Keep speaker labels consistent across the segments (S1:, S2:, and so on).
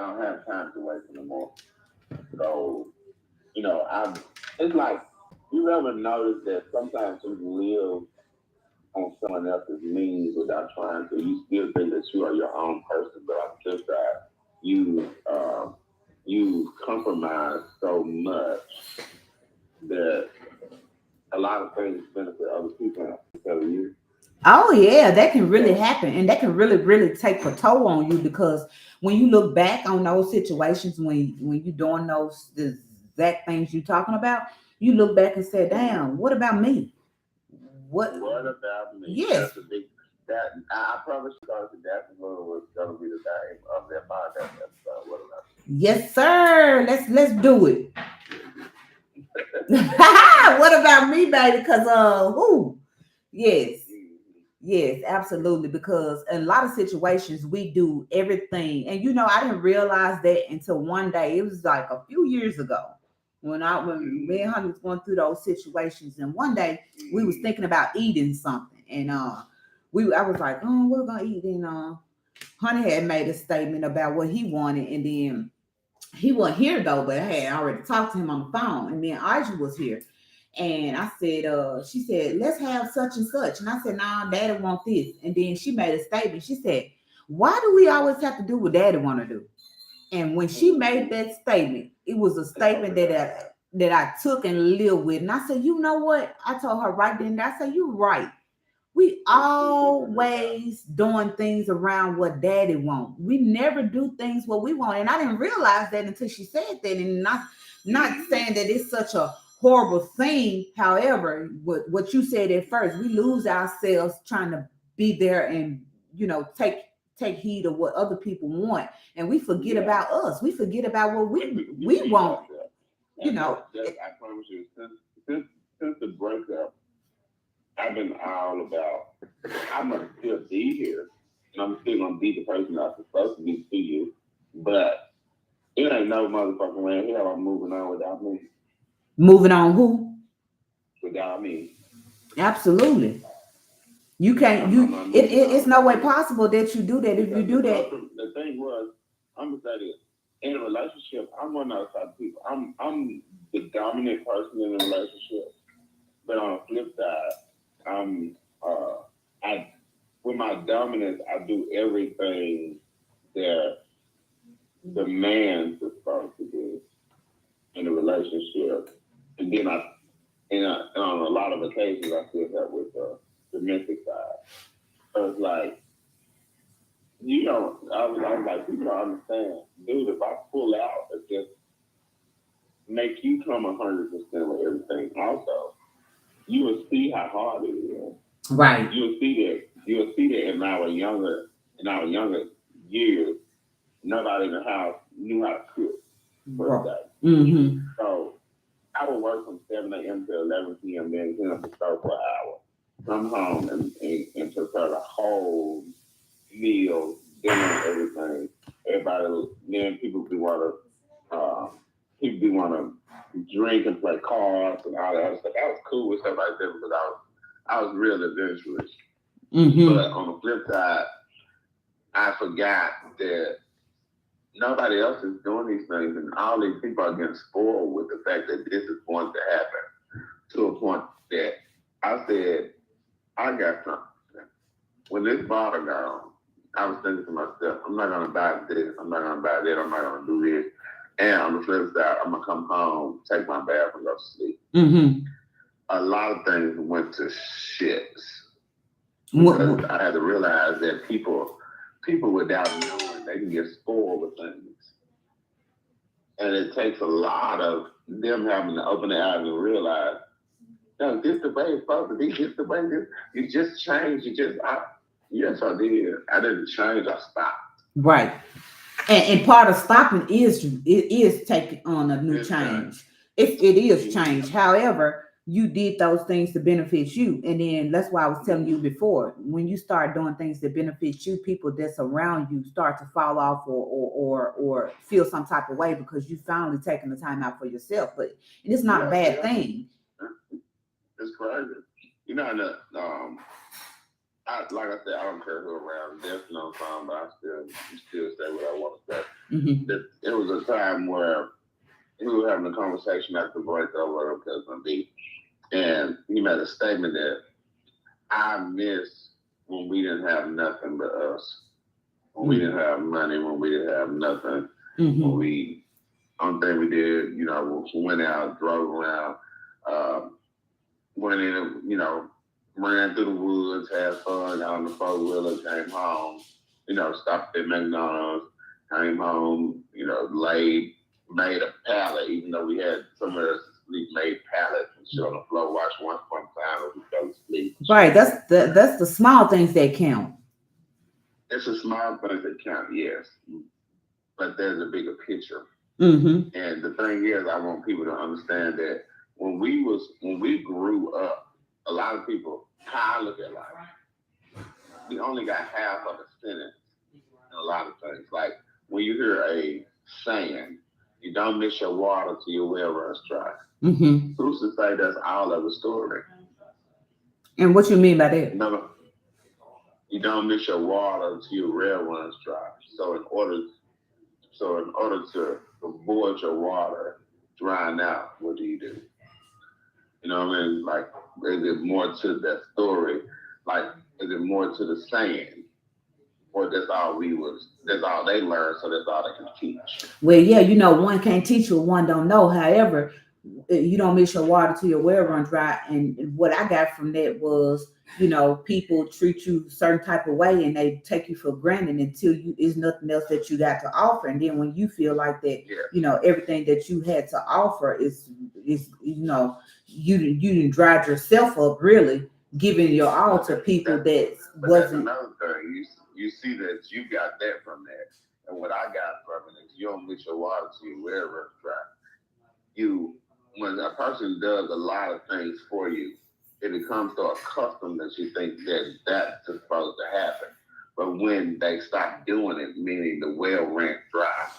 S1: I don't have time to waste anymore. So, it's like, you ever notice that sometimes you live on someone else's means without trying to. You still think that you are your own person, but on the flip side, you compromise so much that a lot of things benefit other people instead of you.
S2: Oh yeah, that can really
S1: So
S2: happen, and that can really, really take a toll on you because when you look back on those situations, when you doing those the exact things you talking about, you look back and say, "Damn, what about me? What?"
S1: what about me?
S2: Yes,
S1: That's a big that I promise you guys that that's what was gonna be the name of that podcast episode. What about
S2: yes, sir. Let's do it. What about me, baby? Because who? Yes.
S1: me?
S2: Yes, absolutely. Because in a lot of situations, we do everything. And I didn't realize that until one day. It was like a few years ago when me and
S1: Mm-hmm.
S2: Honey was going through those situations. And one day we was
S1: Mm-hmm.
S2: thinking about eating something. And I was like, oh, what we gonna eat? And Honey had made a statement about what he wanted, and then he wasn't here though, but I had already talked to him on the phone. And then Audrey was here. And I said, she said, let's have such and such. And I said, nah, daddy want this. And then she made a statement. She said, why do we always have to do what daddy want to do? And when she made
S1: Mm-hmm.
S2: that statement, it was a
S1: I
S2: statement that
S1: forgot.
S2: I took and lived with. And I said, you know what? I told her right then, I said, you're right. We
S1: That's true. Forgot.
S2: always doing things around what daddy want. We never do things what we want. And I didn't realize that until she said that. And not
S1: Mm-hmm.
S2: saying that it's such a horrible thing. However, what you said at first, we lose ourselves trying to be there and take heed of what other people want. And we forget
S1: Yeah.
S2: about us. We forget about what
S1: You
S2: we
S1: need
S2: want.
S1: yourself.
S2: You know.
S1: I promise you, since since the breakup, I've been all about. I'm gonna still be here, and I'm still gonna be the person I'm supposed to be to you. But it ain't no motherfucking way in hell I'm moving on without me.
S2: Moving on who?
S1: Without me,
S2: Absolutely. You can't
S1: I'm not moving on
S2: it's no
S1: without
S2: way
S1: me.
S2: possible that you do that. If you
S1: Because
S2: do that,
S1: the thing was, I'm gonna say this. In a relationship, I'm one of those type of people. I'm the dominant person in a relationship. But on the flip side, I'm I with my dominance, I do everything that the man's supposed to do in a relationship, and then and on a lot of occasions I feel that with the domestic side. So it's like I was like, people don't understand, dude. If I pull out, it just make you come 100% with everything. Also, you will see how hard it is.
S2: right.
S1: You'll see that in our younger years, nobody in the house knew how to cook for the
S2: Right.
S1: day.
S2: Mm-hmm.
S1: So I would work from 7 a.m. to 11 p.m. Then clean up the stove for an hour. Come home and prepare the whole meal, dinner, everything. Everybody, then people be want to drink and play cards and all that other stuff. That was cool with stuff like that because I was real adventurous.
S2: Mm-hmm.
S1: But on the flip side, I forgot that nobody else is doing these things, and all these people are getting spoiled with the fact that this is going to happen to a point that I said, I got something. When this bottle gone, I was thinking to myself, I'm not going to buy this, I'm not going to buy that, I'm not going to do this. And on the flip side, I'm going to come home, take my bath, and go to sleep.
S2: Mm-hmm.
S1: A lot of things went to shit
S2: What,
S1: because
S2: what,
S1: I had to realize that people without knowing they can get spoiled with things, and it takes a lot of them having to open their eyes and realize, no, this the way it's supposed to be. This the way this. You just changed. Yes, I did. I didn't change. I stopped.
S2: right. And part of stopping is taking on a new
S1: This time,
S2: change. It is
S1: yeah,
S2: change. However, you did those things to benefit you, and then that's why I was telling you
S1: mm-hmm.
S2: before. When you start doing things that benefit you, people that's around you start to fall off or feel some type of way because you finally taking the time out for yourself. But it's not a
S1: Yeah,
S2: bad
S1: yeah.
S2: thing.
S1: It's crazy. You know, like I said, I don't care who around. Definitely no time, but I still say what I want to say.
S2: Mm-hmm.
S1: It was a time where we were having a conversation after break over with Cousin B, and he made a statement that I miss when we didn't have nothing but us. When we didn't have money, when we didn't have nothing, when we only thing we did, was went out, drove around, went in, ran through the woods, had fun, got on the four wheeler, came home, stopped at McDonald's, came home, made a pallet, even though we had somewhere to sleep, made pallets and shit on the floor, watched Once Upon a Time as we fell asleep.
S2: Right. That's the small things that count.
S1: It's a small thing that count, yes, but there's a bigger picture.
S2: Mm-hmm.
S1: And the thing is, I want people to understand that when we grew up, a lot of people, how I look at life, we only got half of a sentence in a lot of things. Like when you hear a saying, you don't miss your water till your well runs dry.
S2: Mm-hmm.
S1: Who's to say that's all of the story?
S2: And what you mean by that?
S1: No, you don't miss your water till your well runs dry. So in order to avoid your water drying out, what do? You know what I mean? Like, is it more to that story? Like, is it more to the saying? Or that's all they learned, so that's all they can teach.
S2: Well, yeah, one can't teach you, one don't know. However, you don't miss your water till your well run dry. And what I got from that was, people treat you a certain type of way and they take you for granted until is nothing else that you got to offer. And then when you feel like that, everything that you had to offer is you didn't drive yourself up, really giving your all to people that wasn't.
S1: That's another thing. You see that you got that from that. And what I got from it is you don't miss your water till your well runs dry. When a person does a lot of things for you, it becomes so accustomed that you think that that's supposed to happen. But when they stop doing it, meaning the well ran dry,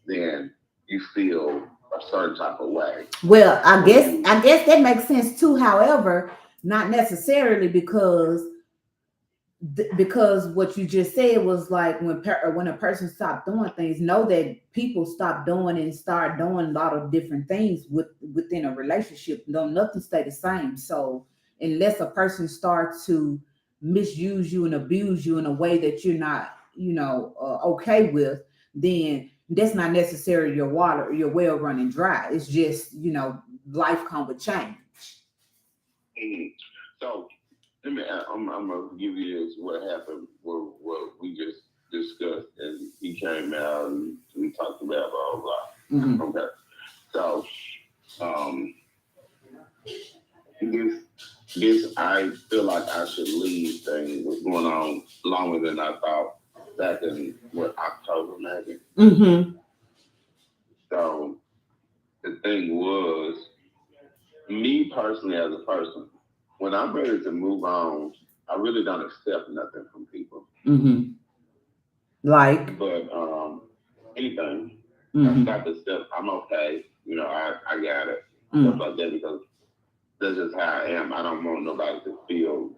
S1: then you feel a certain type of way.
S2: Well, I guess that makes sense too. However, not necessarily because what you just said was like when a person stopped doing things, know that people stop doing and start doing a lot of different things within a relationship. No, nothing stay the same. So unless a person starts to misuse you and abuse you in a way that you're not, okay with, then that's not necessarily your well running dry. It's just, life comes with change.
S1: Mm-hmm. So I'm gonna give you this. What happened? What we just discussed, and he came out and we talked about blah blah.
S2: Mm-hmm.
S1: Okay. So, this I feel like I should leave thing was going on longer than I thought back in October maybe.
S2: Mm-hmm.
S1: So the thing was, me personally as a person, when I'm ready to move on, I really don't accept nothing from people.
S2: Mm-hmm. Like?
S1: But anything.
S2: Mm-hmm.
S1: I stop to accept, I'm okay. I got it.
S2: Mm-hmm.
S1: Stuff like that, because that's just how I am. I don't want nobody to feel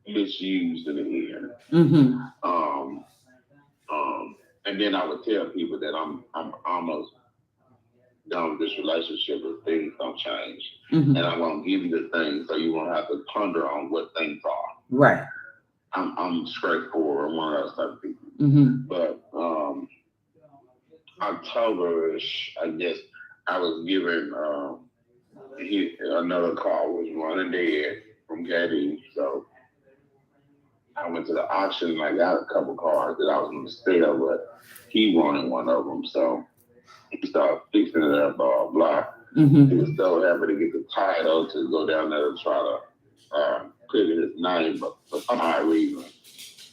S1: misused in the end.
S2: Mm-hmm.
S1: And then I would tell people that I'm almost done with this relationship if things don't change.
S2: Mm-hmm.
S1: And I won't give you the things so you won't have to ponder on what things are.
S2: Right.
S1: I'm straightforward, one of those type of people.
S2: Mm-hmm.
S1: But October-ish, I guess, I was given another car was running dead from KD. So I went to the auction and I got a couple cars that I was going to sell, but he wanted one of them. So he started fixing it up, blah, blah.
S2: Mm-hmm.
S1: He was so happy to get the title to go down there and try to put in his name, but for some odd reason,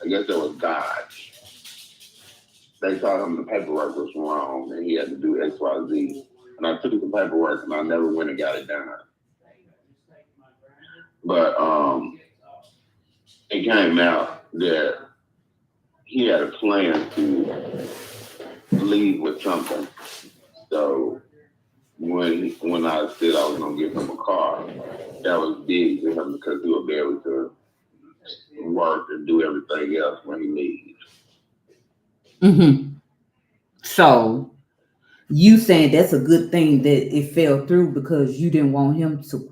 S1: I guess it was God. They told him the paperwork was wrong and he had to do X, Y, Z. And I took the paperwork and I never went and got it done. But it came out that he had a plan to leave with something. So when I said I was gonna give him a car, that was big to him because he would be able to work and do everything else when he leaves.
S2: Mm-hmm. So you saying that's a good thing that it fell through because you didn't want him to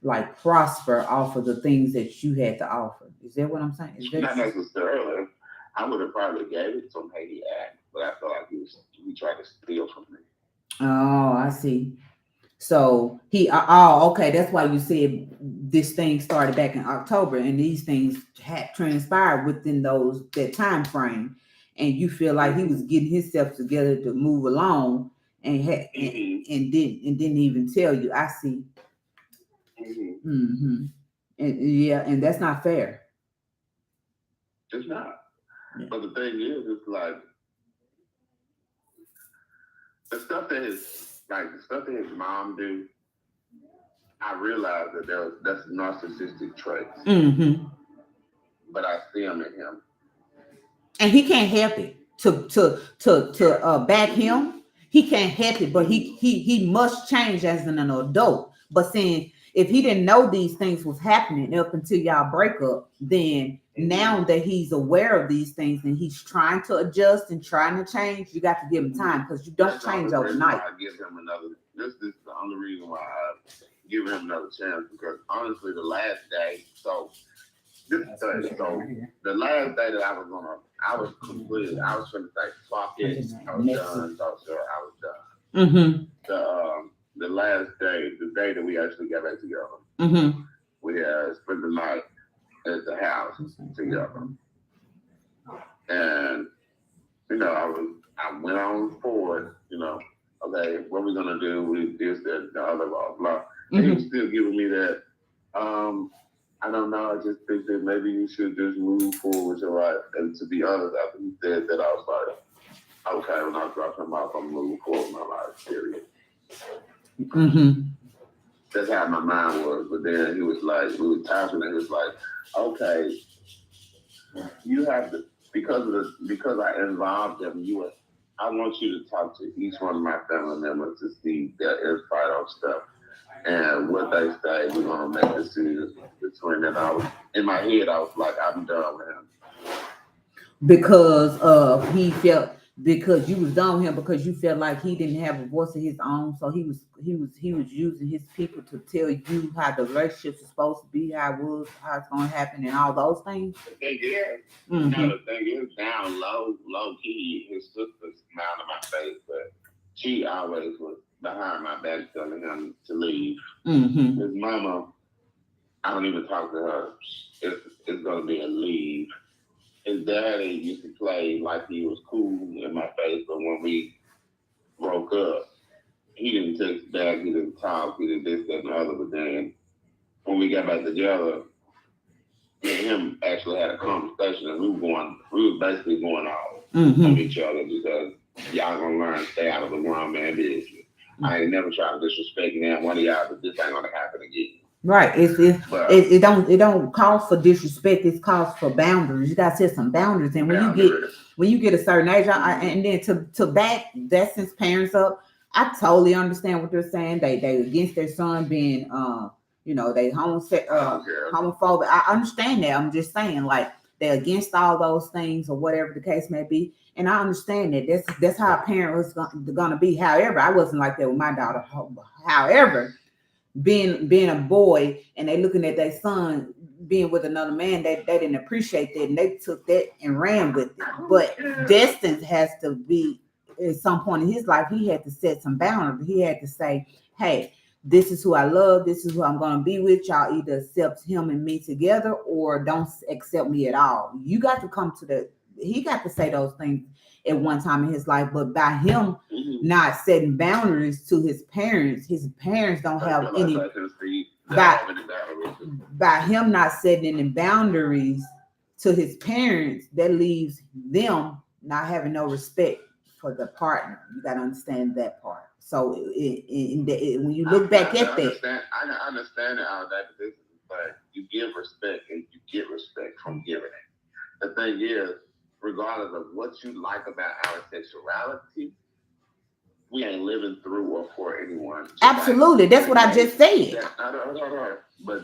S2: like prosper off of the things that you had to offer. Is that what I'm saying? Is
S1: Not
S2: that
S1: necessarily. I would have probably gave it to him had he asked, but I felt like he tried to steal from me.
S2: oh, I see. So he oh okay, that's why you said this thing started back in October and these things had transpired within that time frame, and you feel like he was getting himself together to move along and had and didn't even tell you. I see.
S1: Mm-hmm.
S2: Mm-hmm. And yeah, and that's not fair.
S1: It's not.
S2: Yeah.
S1: But the thing is, it's like the stuff that his mom do. I realized that that's narcissistic traits,
S2: Mm-hmm.
S1: but I see them in him.
S2: And he can't help it to back him. He can't help it, but he must change as an adult. But saying if he didn't know these things was happening up until y'all break up, then now that he's aware of these things and he's trying to adjust and trying to change, you got to give him time because you don't
S1: That's
S2: change
S1: the only reason
S2: overnight.
S1: why I give him another. This is the only reason why I give him another chance because honestly, the last day. So this is the last day that I was completely. I was trying to say, fuck it. I was done. So sure, I was done.
S2: Mm-hmm.
S1: The last day, the day that we actually got back together,
S2: Mm-hmm.
S1: we spent the night at the house together, and I went on forward, okay, what we gonna do? We this, that, the other, blah, blah. And he was still giving me that. I don't know. I just think that maybe you should just move forward with your life. And to be honest, after he said that, I was like, okay, when I drop him off, I'm moving forward with my life. Period.
S2: Mm-hmm.
S1: That's how my mind was. But then he was like, we were talking, and he was like, okay, you have to because I involved them. I want you to talk to each one of my family members to see their insight on stuff and what they say. We're gonna make decisions between them. In my head, I was like, I'm done with him
S2: because because you was done with him because you felt like he didn't have a voice of his own, so he was using his people to tell you how the relationship is supposed to be, how it's going to happen, and all those things.
S1: The thing is, the thing is, down low key, his sister smiled in my face, but she always was behind my back telling him to leave.
S2: Mm-hmm.
S1: His mama, I don't even talk to her. It's gonna be a leave. His daddy used to play like he was cool in my face, but when we broke up, he didn't text back, he didn't talk, he did this, that, and the other. But then when we got back together, me and him actually had a conversation, and we were basically going off on each other because y'all gonna learn to stay out of the grown man business. I ain't never tried to disrespect one of y'all, but this ain't gonna happen again.
S2: Right. It don't call for disrespect. It calls for boundaries. You gotta set some boundaries. And when you get a certain age, and then to back that since parents up, I totally understand what they're saying. They against their son being they homophobic. I understand that. I'm just saying like they're against all those things or whatever the case may be. And I understand that. That's how a parent was gonna be. However, I wasn't like that with my daughter. However, being a boy and they looking at their son being with another man, they didn't appreciate that and they took that and ran with it. But Destin has to be at some point in his life, he had to set some boundaries. He had to say, hey, this is who I love, this is who I'm going to be with. Y'all either accept him and me together or don't accept me at all. You got to come to he got to say those things at one time in his life, but by him not setting boundaries to his parents don't have any. By him not setting any boundaries to his parents, that leaves them not having no respect for the partner. You got to understand that part. So when you look back at that,
S1: I understand it all that, but you give respect and you get respect from giving it. The thing is, regardless of what you like about our sexuality, we ain't living through or for anyone.
S2: Absolutely. That's what I just said.
S1: But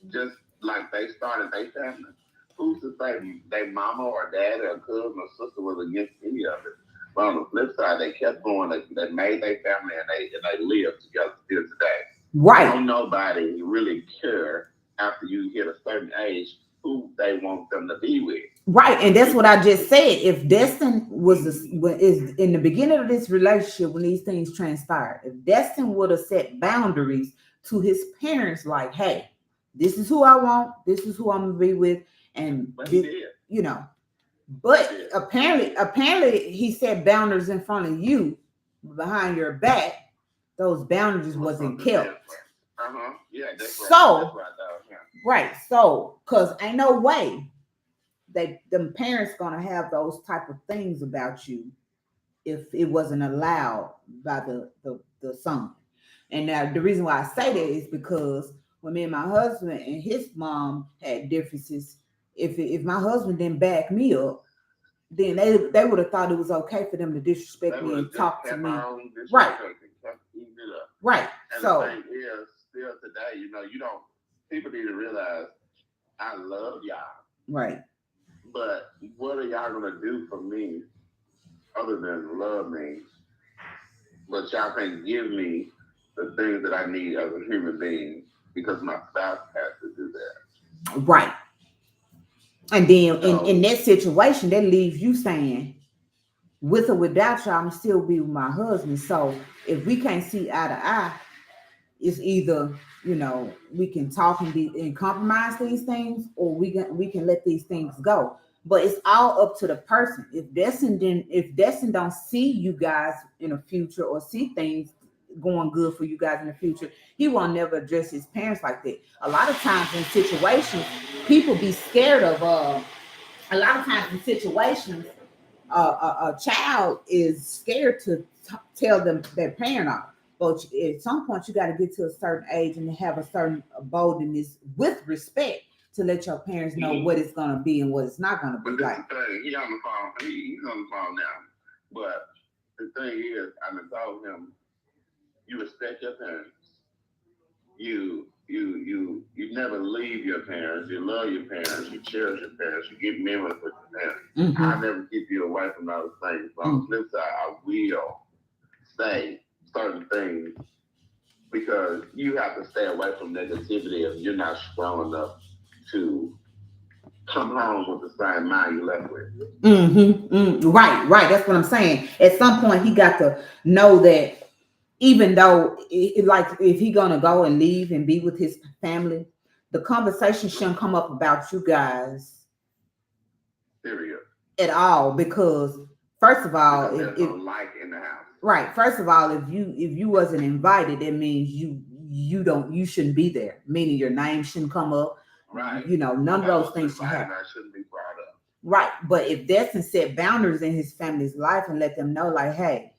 S1: just like they started their family. Who's to say their mama or dad or cousin or sister was against any of it? But on the flip side, they kept going. They made their family and they live together still today.
S2: Right.
S1: Don't nobody really care after you hit a certain age who they want them to be with.
S2: Right, and that's what I just said. If Destin is in the beginning of this relationship when these things transpired, if Destin would have set boundaries to his parents, like, "Hey, this is who I want. This is who I'm gonna be with," and
S1: But he did.
S2: you know, but apparently he set boundaries in front of you, behind your back. Those boundaries wasn't kept.
S1: Yeah. That's
S2: So
S1: right. That's right. Yeah.
S2: right, so because ain't no way them parents gonna have those type of things about you if it wasn't allowed by the son. And now the reason why I say that is because when me and my husband and his mom had differences, if my husband didn't back me up, then they would have thought it was okay for them to disrespect me and talk to me. Right. Right.
S1: And
S2: so
S1: the thing is, still today, you don't. People need to realize I love y'all.
S2: Right.
S1: But what are y'all gonna do for me other than love me? But y'all can't give me the things that I need as a human being because my spouse has to do that.
S2: Right. And then in that situation, that leaves you saying, with or without y'all, I'm still be with my husband. So if we can't see eye to eye, it's either we can talk and compromise these things, or we can let these things go. But it's all up to the person. If Destin don't see you guys in the future or see things going good for you guys in the future, he will never address his parents like that. A lot of times in situations, people be scared of. A lot of times in situations, a child is scared to tell them their parent off. But at some point, you got to get to a certain age and have a certain boldness with respect to let your parents know what it's going to be and what it's not going to be.
S1: But that's the thing. He's on the phone. He's on the phone now. But the thing is, I told him, you respect your parents. You never leave your parents. You love your parents. You cherish your parents. You give memories with your parents.
S2: Mm-hmm.
S1: I'll never keep you away from those things. But on the flip side, I will say certain things because you have to stay away from negativity if you're not strong enough to come home with the same mind you left with. Right.
S2: That's what I'm saying. At some point, he got to know that even though, if he gonna go and leave and be with his family, the conversation shouldn't come up about you guys.
S1: Period.
S2: At all, because first of all,
S1: there's no like in the house.
S2: Right. First of all, if you wasn't invited, that means you shouldn't be there. Meaning your name shouldn't come up.
S1: Right.
S2: None of those things should happen.
S1: That shouldn't be brought up.
S2: Right. But if Destin set boundaries in his family's life and let them know, like, hey,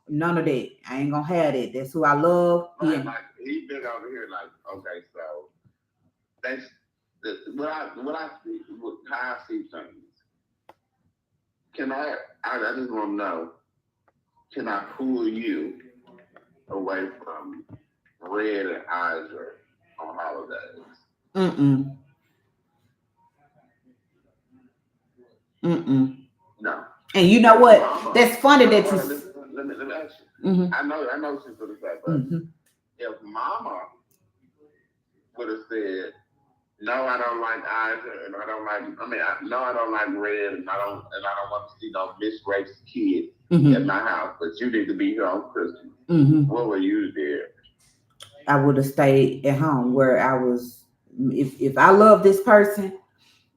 S2: none of that. I ain't gonna have that. That's who I love.
S1: Right, like he been over here, like, okay, so that's what I see, how I see things. Can I just want to know, can I pull you away from Red and Iser on holidays? No.
S2: And you know what? Mama, that's funny that you.
S1: Let me ask you. I know she's gonna say, but if Mama would have said, "No, I don't like Iser, and I don't like Red, and I don't want to see no misrated kid at my house. But you need to be here on Christmas." What were you there?
S2: I would have stayed at home where I was. If I love this person,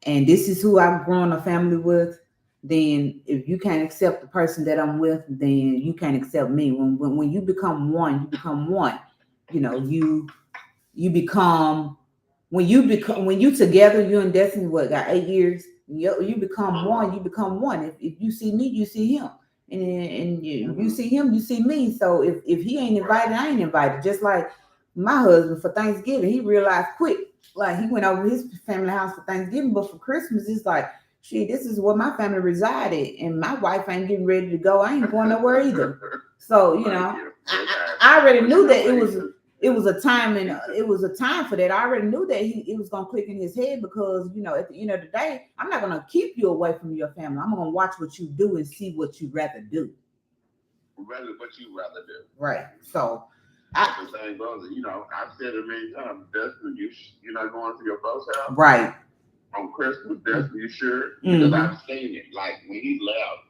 S2: and this is who I'm growing a family with, then if you can't accept the person that I'm with, then you can't accept me. When you become one, you become one. You become when you together, you and Destiny got 8 years. You become one. You become one. If you see me, you see him, and you see him, you see me. So if he ain't invited, I ain't invited. Just like my husband for Thanksgiving, he realized quick. Like he went over to his family house for Thanksgiving, but for Christmas, it's like, shit, this is where my family resided, and my wife ain't getting ready to go. I ain't going nowhere either. So I already knew that it was. it was a time and it was a time for that. I already knew that it was gonna click in his head because at the end of the day, I'm not gonna keep you away from your family. I'm gonna watch what you do and see what you rather do.
S1: Rather what you rather do.
S2: Right. So
S1: the same goes. I've said it many times. Destin, you're not going to your folks' house.
S2: Right.
S1: On Christmas, Destin, you sure? Because I've seen it. Like when he left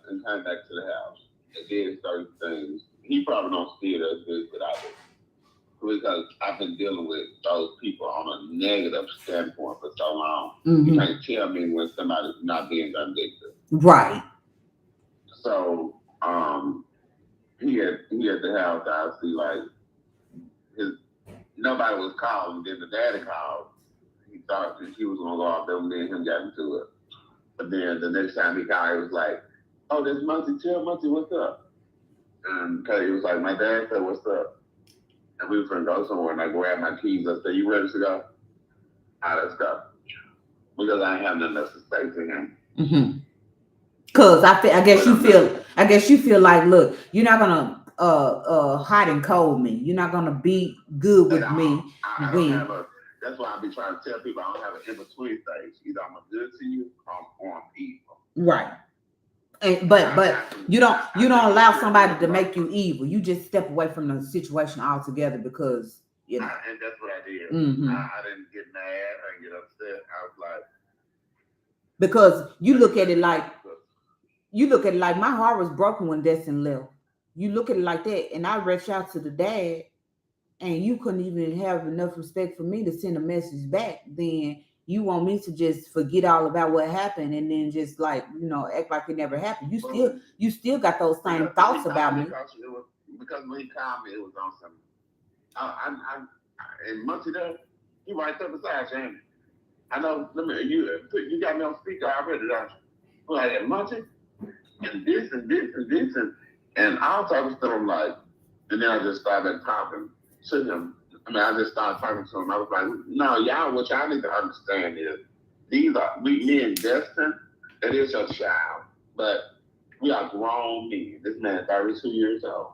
S1: and came back to the house and did certain things, he probably don't see it as good as I do. Because I've been dealing with those people on a negative standpoint for so long. You can't tell me when somebody's not being vindictive.
S2: Right.
S1: So, he at the house, I see like nobody was calling. Then the daddy called. He thought that he was gonna go off there. Me and him got into it. But then the next time he called, he was like, "Oh, there's Muncie. Tell Muncie what's up." And he was like, "My dad said what's up." And we were gonna go somewhere, and I grabbed my keys. I said, "You ready to go?" All right, let's go. Because I ain't have nothing else to say to him.
S2: Cause I guess you feel like, look, you're not gonna hot and cold me. You're not gonna be good with me.
S1: That's why I be trying to tell people I don't have an in between stage. Either I'm good to you or I'm evil.
S2: Right. But you don't allow somebody to make you evil. You just step away from the situation altogether because
S1: and that's what I did. I didn't get mad. I didn't get upset. I was like,
S2: because you look at it like my heart was broken when Destin left. You look at it like that, and I reached out to the dad, and you couldn't even have enough respect for me to send a message back. Then you want me to just forget all about what happened and then just act like it never happened. You still got those same thoughts about me.
S1: Because when he called me, it was on something. And Muncie there, he right there beside Jamie. I know. You got me on speaker already, don't you? Like Muncie, and this and this and this and I was talking to him like, and then I just started talking to him. I just started talking to him. I was like, no, y'all, what y'all need to understand is me and Destin, that is your child, but we are grown men. This man is 32 years old.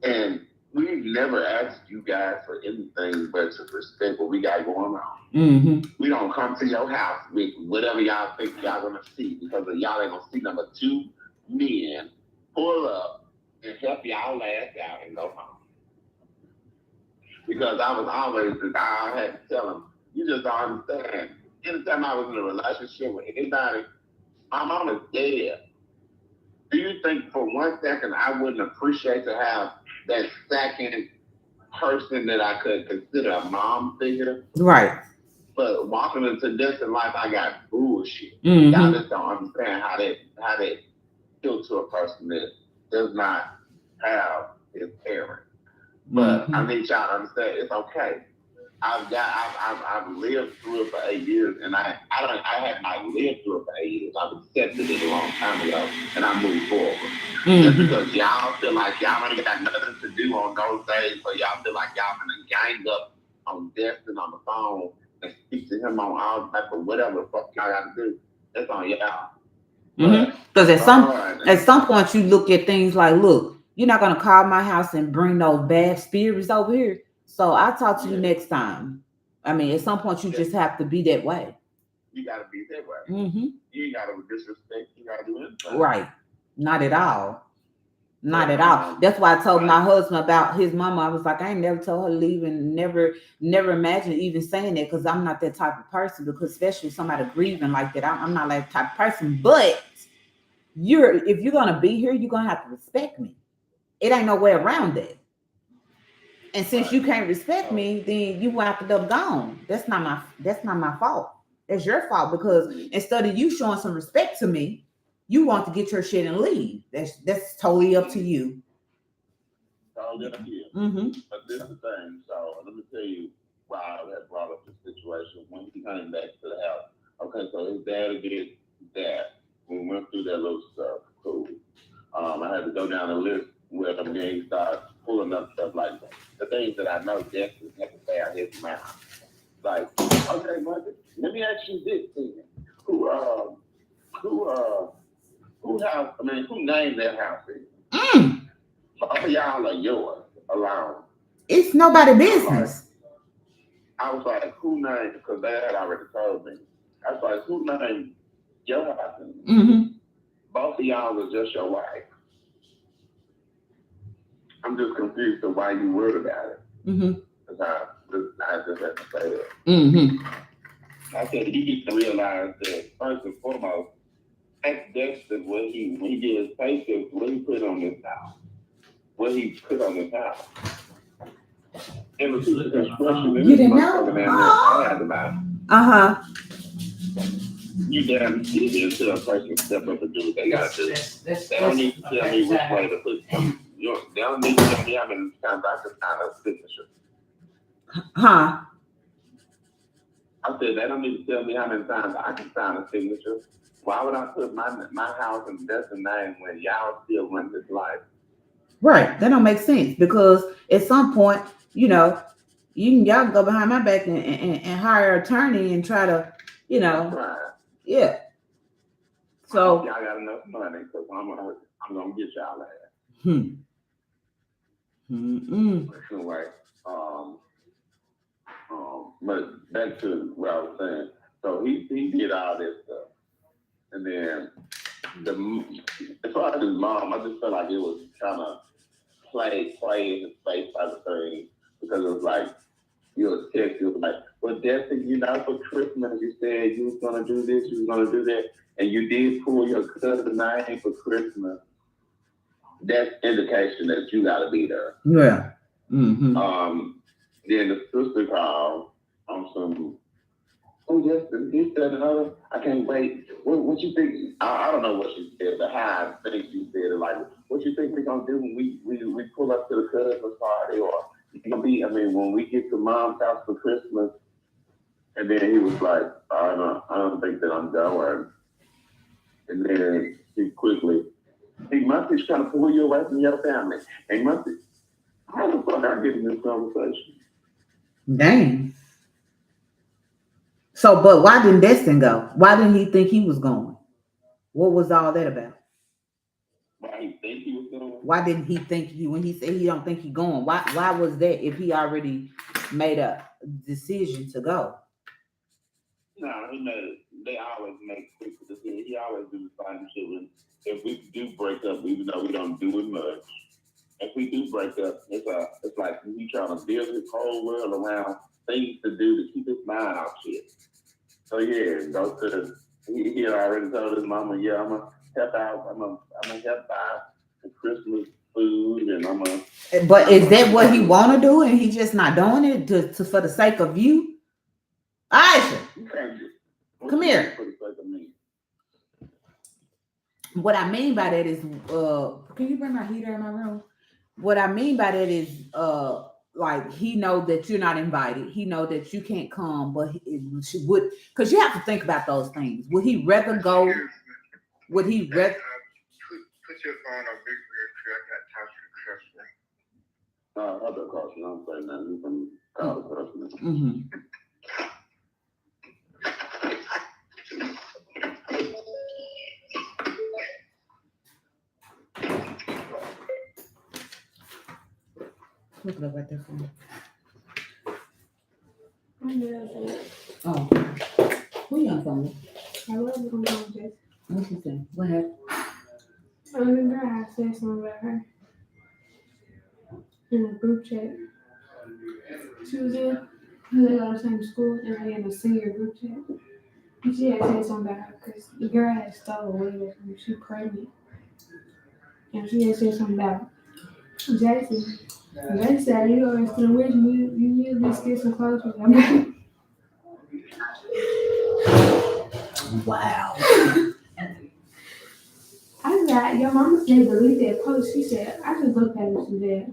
S1: And we never asked you guys for anything but to respect what we got going on. We don't come to your house with whatever y'all think y'all gonna see, because y'all ain't gonna see number two men pull up and help y'all ass out and go home. Because I had to tell him, you just don't understand. Anytime I was in a relationship with anybody, my mom is dead. Do you think for 1 second I wouldn't appreciate to have that second person that I could consider a mom figure?
S2: Right.
S1: But walking into this in life, I got bullshit. Y'all just don't understand how that feel to a person that does not have his parent. But I need y'all to understand it's okay. I've lived through it for 8 years, and I had not lived through it for 8 years. I've accepted it a long time ago, and I moved forward. Just because y'all feel like y'all ain't got nothing to do on those days, so y'all feel like y'all gonna gang up on Destin on the phone and speak to him on all type of whatever the fuck y'all got to do. That's on y'all.
S2: Because at some point you look at things like, look, you're not gonna call my house and bring those bad spirits over here. So I'll talk to you next time. I mean, at some point you just have to be that way.
S1: You gotta be that way. You ain't gotta disrespect. You gotta do anything.
S2: Right. Not at all. Not at all. That's why I told my husband about his mama. I was like, I ain't never told her to leave, and never imagined even saying that, because I'm not that type of person. Because especially somebody grieving like that, I'm not that type of person. But if you're gonna be here, you're gonna have to respect me. It ain't no way around that. And since you can't respect me, then you wound up gone. That's not my fault. It's your fault, because instead of you showing some respect to me, you want to get your shit and leave. That's totally up to you.
S1: Totally up to you. But this is the thing. So let me tell you why I had brought up this situation when he came back to the house. Okay, so his dad did that. We went through that little stuff. Cool. I had to go down the list where the men started pulling up stuff like that. The things that I know Destin had to say out his mouth. Like, okay, mother, let me ask you this thing. Who named that house? Both of y'all are yours alone.
S2: It's nobody business.
S1: I was like, who named? Because they had already told me. I was like, who named your husband?
S2: Mm-hmm.
S1: Both of y'all was just your wife. I'm just confused of why you worried about it.
S2: Mm-hmm.
S1: Because I just had to say that.
S2: Mm-hmm.
S1: I said, you need to realize that first and foremost, that's what when he did his paycheck, what he put on this house. What he put on this house. And the construction in
S2: You
S1: this
S2: didn't
S1: motherfucker down there, I had to buy.
S2: Uh-huh.
S1: You damn easy until a person step up and do what they gotta do. They don't need to tell me which way to put them. They don't need to tell me how many times I can sign a signature.
S2: Huh?
S1: I said, they don't need to tell me how many times I can sign a signature. Why would I put my house in Dustin's name when y'all still run this life?
S2: Right. That don't make sense because at some point, y'all can go behind my back and hire an attorney and try to,
S1: Right.
S2: yeah. So
S1: y'all got enough money because I'm gonna get y'all that. Anyway, but back to what I was saying. So he did all this stuff, and then as far as his mom, I just felt like it was kind of play in his face type of thing because it was like you was text, you was like, well, Destiny, for Christmas you said you was gonna do this, you was gonna do that, and you did pull your cousin's name for Christmas. That's indication that you gotta be there.
S2: Yeah. Mm-hmm.
S1: Then the sister called on some. Oh yes, this, that, and other. I can't wait. What you think? I don't know what she said, but how I think she said it. Like, what you think we're gonna do when we pull up to the Christmas party, or when we get to Mom's house for Christmas? And then he was like, I don't think that I'm going. And then he quickly, he must be trying to pull you away from your family. He must be. How the fuck I get in this conversation?
S2: Dang. So, but why didn't Destin go? Why didn't he think he was going? What was all that about?
S1: Why he think he was going?
S2: Why didn't he think when he said he don't think he going? Why was that if he already made a decision to go?
S1: No, they always make quick decisions. He always do the same shit. If we do break up, even though we don't do it much, if we do break up, it's like he trying to build his whole world around things to do to keep his mind off shit. So yeah, go to he already told his mama, yeah, I'm gonna help out. I'm gonna help buy the Christmas food, and I'm gonna.
S2: But is that what he want to do, and he just not doing it to for the sake of you? Aisha, come here.
S1: For the sake of me.
S2: What I mean by that is, can you bring my heater in my room? What I mean by that is, like he know that you're not invited. He know that you can't come, but she would, because you have to think about those things. Would he rather go? Would he rather?
S3: Put your phone on big red tree. I got to talk to the customer.
S1: Other customer, I'm saying that you can call the customer.
S2: Mm-hmm. Look it up right there for me. Oh, who you on phone with?
S4: I love it on Jess.
S2: What you saying? What happened?
S4: The girl I said something about her in a group chat. She was in, they go to the same school, and they in a senior group chat. And she had said something about her because the girl had stole away with her. She pregnant. And she had said something about Jason. They said, you always still with me, you need to get some clothes with them.
S2: Wow.
S4: I was like, your mama said delete that post. She said, I just looked at it today.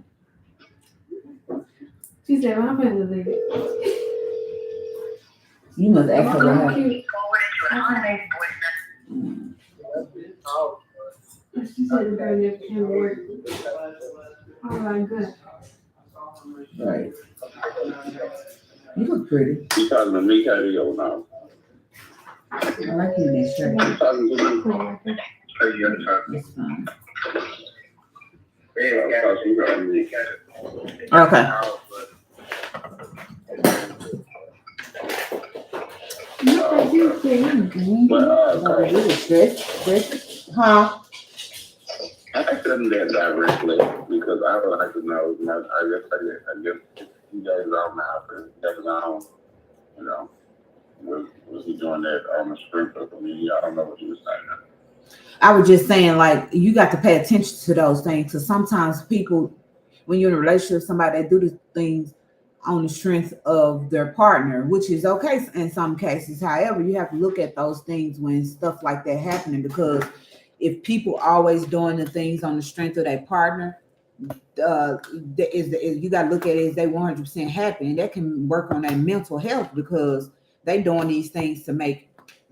S4: She said, well, I'm gonna delete it.
S2: You must ask her what happened.
S4: She said the girl never came to work. Oh my god.
S2: Right. You look pretty.
S1: You talking to me, Katie, or no?
S2: I like you in that shirt.
S1: You talking to me?
S2: That's fine. Okay. Huh?
S1: I asked them that directly because I would like to know. I guess you guys are mouth and that's on. You know, was he doing that on the strength of me? I don't know what he was saying.
S2: I was just saying, like, you got to pay attention to those things. Because sometimes people, when you're in a relationship, somebody they do the things on the strength of their partner, which is okay in some cases. However, you have to look at those things when stuff like that happening, because if people always doing the things on the strength of their partner, you got to look at it as they 100% happy, and that can work on their mental health because they doing these things to make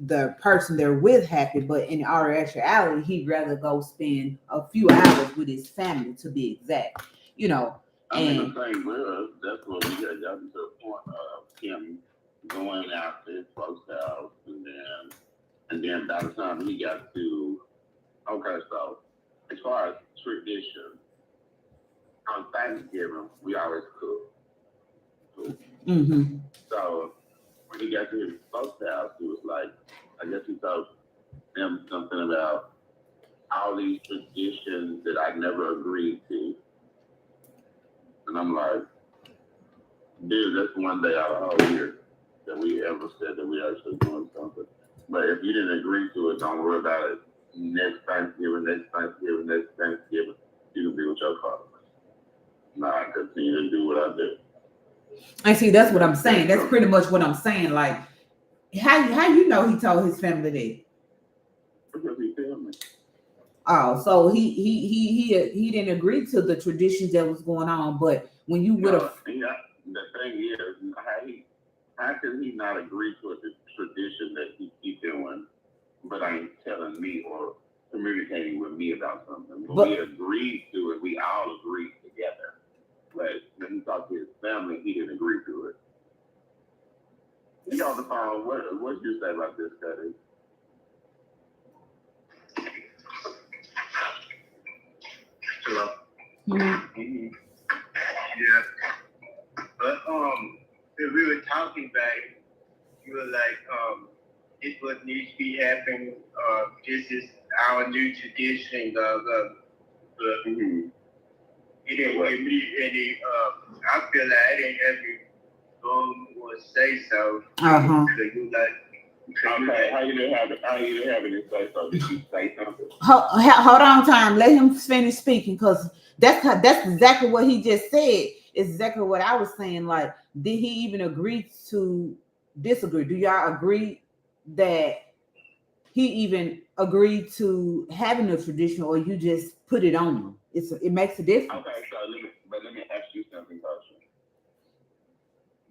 S2: the person they're with happy, but in our actuality, he'd rather go spend a few hours with his family, to be exact. You know,
S1: I mean, the thing was, that's what we had gotten to a point of him going out to his folks' house, and then by the time he got to, okay, so as far as tradition, on Thanksgiving, we always cook.
S2: Mm-hmm.
S1: So when he got to his folks' house, he was like, I guess he told them something about all these traditions that I never agreed to. And I'm like, dude, that's one day out of the whole year that we ever said that we actually doing something. But if you didn't agree to it, don't worry about it. Next Thanksgiving, you can be with your father. Nah, I continue to do what I do.
S2: And see, that's what I'm saying. That's pretty much what I'm saying. Like, how you know he told his family that?
S1: Because he told me.
S2: Oh, so he didn't agree to the traditions that was going on. But when you would have,
S1: the thing is, how can he not agree to a tradition that he doing, but ain't telling me or communicating with me about something? When we agreed to it, we all agreed together. But when he talked to his family, he didn't agree to it. He on the phone. What did you say about this, Cuddy?
S3: Hello.
S2: mm-hmm.
S3: Yeah. But when we were talking about it, you were like, this what needs to be happening. This is our new tradition. But it didn't give me any. I feel like I didn't have any or say so.
S2: Uh-huh.
S3: So you like.
S1: Okay, how you didn't have any say so? Did you say something?
S2: Hold on, time. Let him finish speaking, because that's exactly what he just said. It's exactly what I was saying. Like, did he even agree to disagree? Do y'all agree that he even agreed to having a tradition, or you just put it on him? It makes a difference.
S1: Okay, so let me ask you something, Tasha.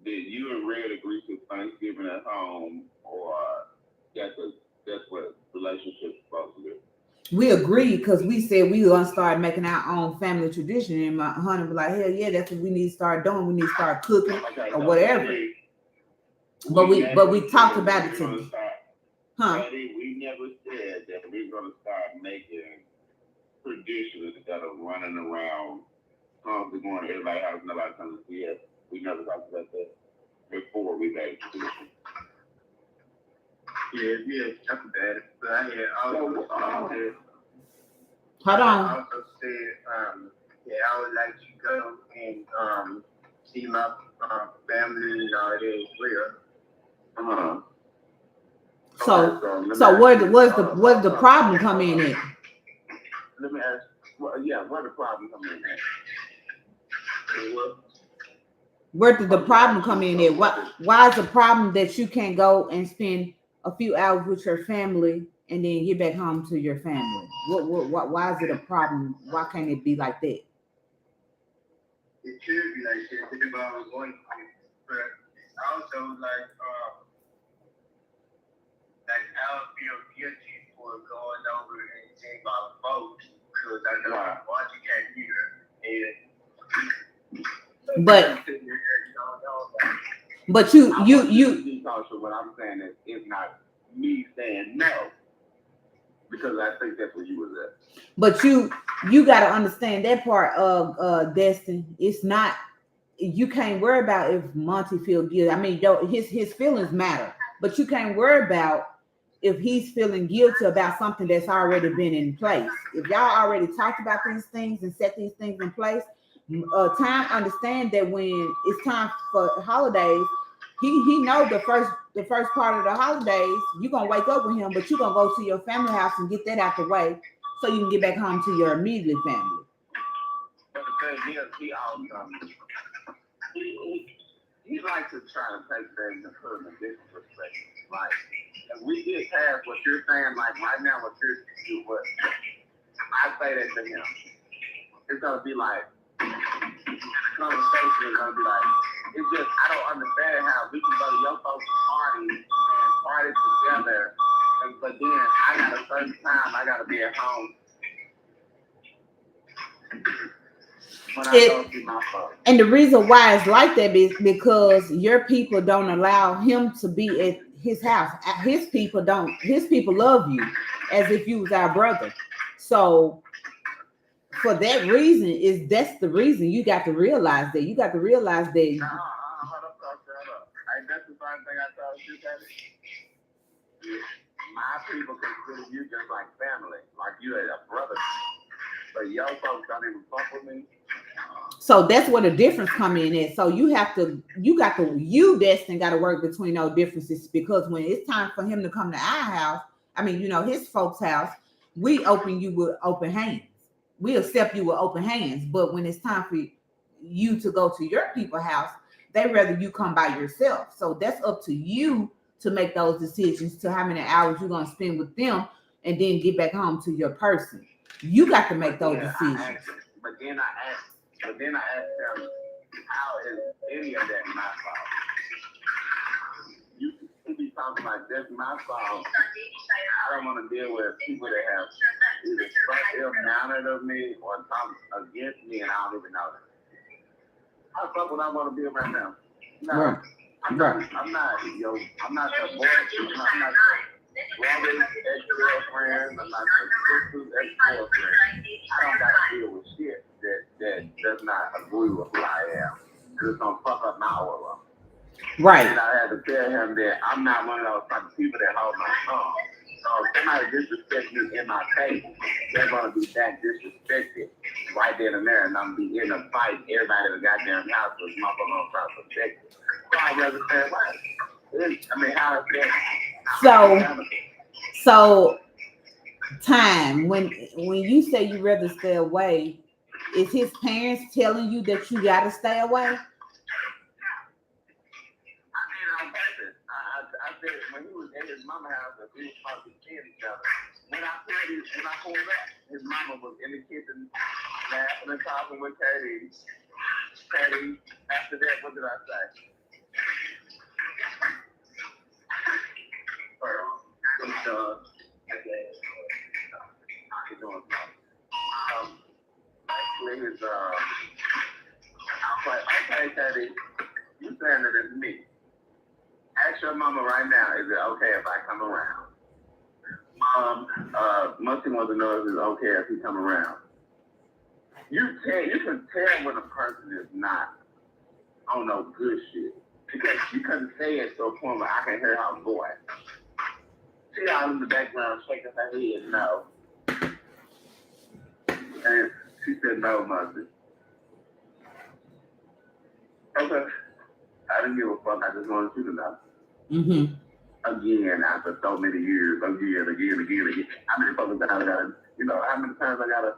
S1: Did you and Red agree to Thanksgiving at home, or that's what relationships supposed to do?
S2: We agreed because we said we were gonna start making our own family tradition, and my honey was like, "Hell yeah, that's what we need to start doing. We need to start cooking or whatever." But we talked about it today. Huh?
S1: We never said that we're gonna start making traditions instead of running around, constantly going to everybody's house, nobody comes to see us. We never talked about that before we made tradition. Yeah, talk about it. But I had also
S2: Hold on.
S3: I also said that I would like to go and see my family and all that as well.
S2: So where's the problem come in at?
S1: Let me ask. Where the problem come in at?
S2: Where did the problem come in at? Why is the problem that you can't go and spend a few hours with your family and then get back home to your family? Why is it a problem? Why can't it be like that?
S3: It could be like that if I was going to, but it's also like I would feel guilty for going over and seeing my folks because I know my watching can't hear
S2: But you
S1: what I'm saying is not me saying no, because because I think that's where you was at.
S2: But you got to understand that part of Destin. It's not, you can't worry about if Monty feel guilty. I mean, his feelings matter, but you can't worry about if he's feeling guilty about something that's already been in place. If y'all already talked about these things and set these things in place, time understand that when it's time for holidays, he knows the first part of the holidays, you're gonna wake up with him, but you're gonna go to your family house and get that out the way so you can get back home to your immediate family.
S1: But the thing is, he likes to try to take things and put them in different perspectives. Like, if we get past what you're saying, like right now, what I say that to him, it's gonna be like, conversation is gonna be like, it's just, I don't understand how we can go to your folks' party and party together, but then I got a certain time I gotta be at home when I go see my folks.
S2: And the reason why it's like that is because your people don't allow him to be at his house. His people love you as if you was our brother. So for that reason, that's the reason you got to realize that. You got to realize that.
S1: Hold up. Ain't that the same thing I told you, Daddy? My people consider you just like family, like you are a brother. But your folks don't even fuck with me.
S2: So that's where the difference come in at. So you Destin, got to work between those differences, because when it's time for him to come to our house, I mean, his folks' house, we open you with open hands. We accept you with open hands. But when it's time for you to go to your people's house, they rather you come by yourself. So that's up to you to make those decisions to how many hours you're going to spend with them and then get back home to your person. You got to make those decisions.
S1: But then I asked them, how is any of that my fault? You be talking like that's my fault. I don't want to deal with people that have either ill-mannered of me or talk against me, and I don't even know that. How the fuck would I want to be right now? No,
S2: right.
S1: I'm not your boy. I'm not your brother's ex-girlfriend. I'm not your sister's ex-girlfriend. I don't got to deal with shit that does not agree with who I am. Because it's going to fuck up my aura.
S2: Right.
S1: And I had to tell him that I'm not one of those type of people that hold my tongue. So if somebody disrespects me in my table, they're going to be that disrespected right then and there. And I'm going to be in a fight. Everybody in the goddamn house was motherfucker going to try to protect me. So I'd rather say, right. I mean, how is that?
S2: So time, when you say you rather stay away, is his parents telling you that you got to stay away?
S1: I said when he was at his mama's house, we were supposed to be seeing each other. When I pulled up, his mama was in the kitchen laughing and talking with Katie. Katie, after that, what did I say? Actually, I was like, okay, Katie, you saying that it's me. Ask your mama right now, is it okay if I come around? Muncie wants to know if it's okay if he come around. You can tell when a person is not on no good shit. Because she couldn't say it to a point where I can hear her voice. She out in the background shaking her head, no. And she said, no, Muncie. Okay. I didn't give a fuck, I just wanted you to know.
S2: Mm-hmm.
S1: Again, after so many years, again. How many times I gotta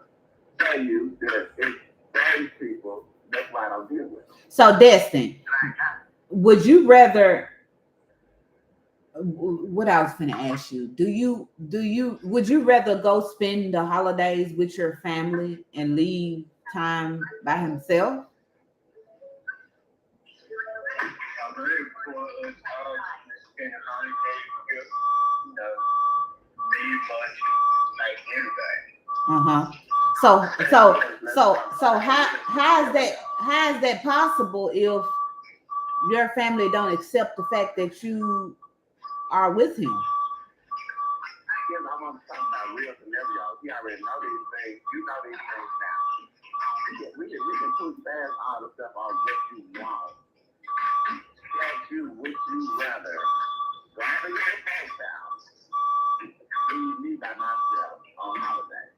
S1: tell you that it's those people, that's why I don't deal with them.
S2: So, Destin, would you rather, what I was going to ask you, would you rather go spend the holidays with your family and leave time by himself? So how is that possible if your family don't accept the fact that you are with him?
S1: I guess I want to talk about real already know these things. You know these things now. We can put past all the stuff on what you want. Ask you would you rather go to your folks' house, leave me by myself on holiday.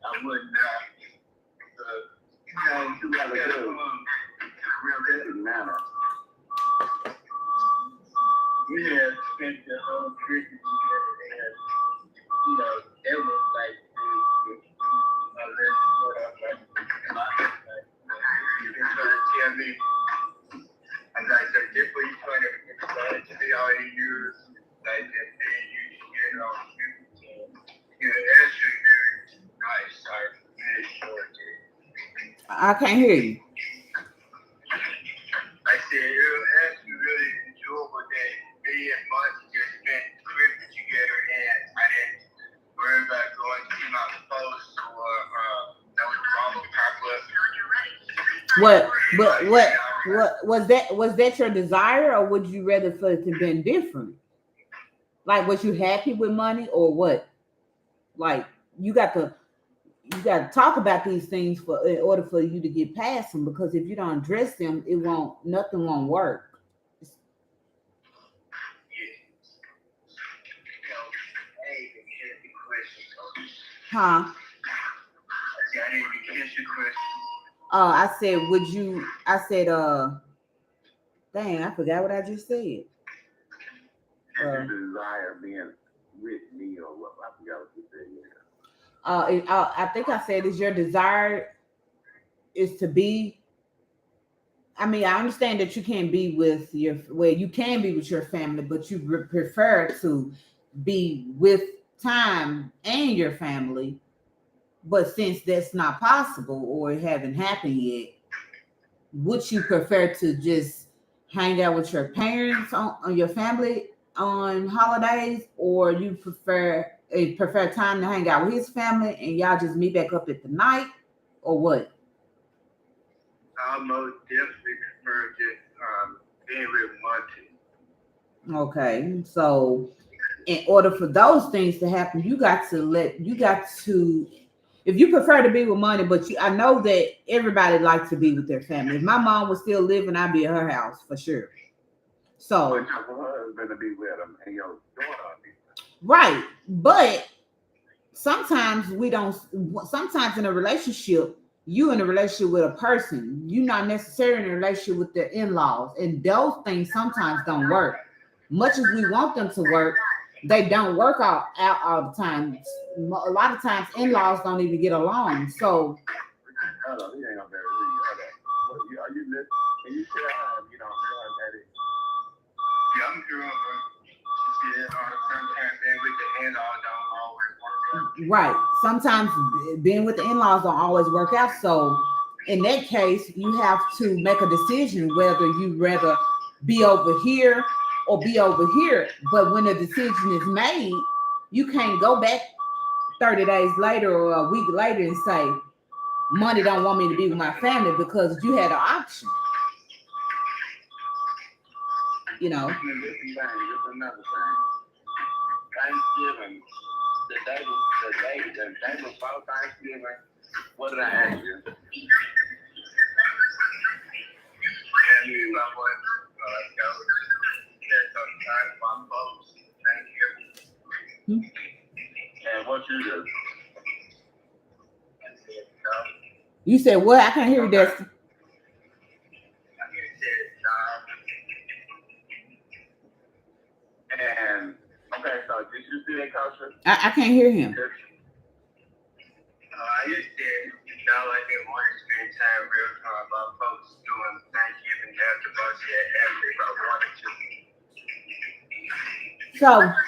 S3: I wouldn't.
S1: You gotta do realistic manner.
S3: We had spent the whole Christmas together, and you know, it was like you can try to tell me. I'm like, so this what you trying to explain to me all these years, like that they used to get on you know, answer you nice, sorry, really short.
S2: I can't hear you.
S3: I said, it'll actually really enjoyable that me and Monty just spent Christmas together, and I didn't worry about going to see my post or that was problem pop up.
S2: What was that your desire, or would you rather for it to been different? Like, was you happy with money, or what? Like, you got to talk about these things in order for you to get past them, because if you don't address them, nothing won't work. Huh? I said, dang, I forgot what I just said.
S1: Desire being with me, or what? I forgot what you said.
S2: I think I said, is your desire is to be. I mean, I understand that you can't be you can be with your family, but you prefer to be with time and your family. But since that's not possible or it haven't happened yet, would you prefer to just hang out with your parents on your family on holidays, or you prefer time to hang out with his family and y'all just meet back up at the night, or what?
S3: I most definitely prefer just being with Monty.
S2: Okay, so in order for those things to happen, you got to. If you prefer to be with money, but I know that everybody likes to be with their family. If my mom was still living, I'd be at her house for sure. So,
S1: your husband to be with him and your daughter.
S2: Right, but sometimes we don't. Sometimes in a relationship, you in a relationship with a person, you're not necessarily in a relationship with their in-laws, and those things sometimes don't work. Much as we want them to work, they don't work out all the time. A lot of times, in-laws don't even get along. So,
S1: Hold on, he ain't gonna bear it. Are you listening? Can you tell him you don't hear her, Daddy?
S3: Yeah, I'm sure sometimes being with the in-laws don't always work out.
S2: right. Sometimes being with the in-laws don't always work out. So, in that case, you have to make a decision whether you rather be over here or be over here. But when a decision is made, you can't go back 30 days later or a week later and say, money don't want me to be with my family, because you had an option. You know.
S1: This is another thing. Thanksgiving, the day before Thanksgiving, what did I ask you? And what you do?
S2: You said what? I can't hear you, Dustin.
S1: And okay, so did you see that culture?
S2: I can't hear him.
S3: I just said, I didn't want to spend time real time about folks doing Thanksgiving after us yet after if I wanted to.
S2: So
S1: that's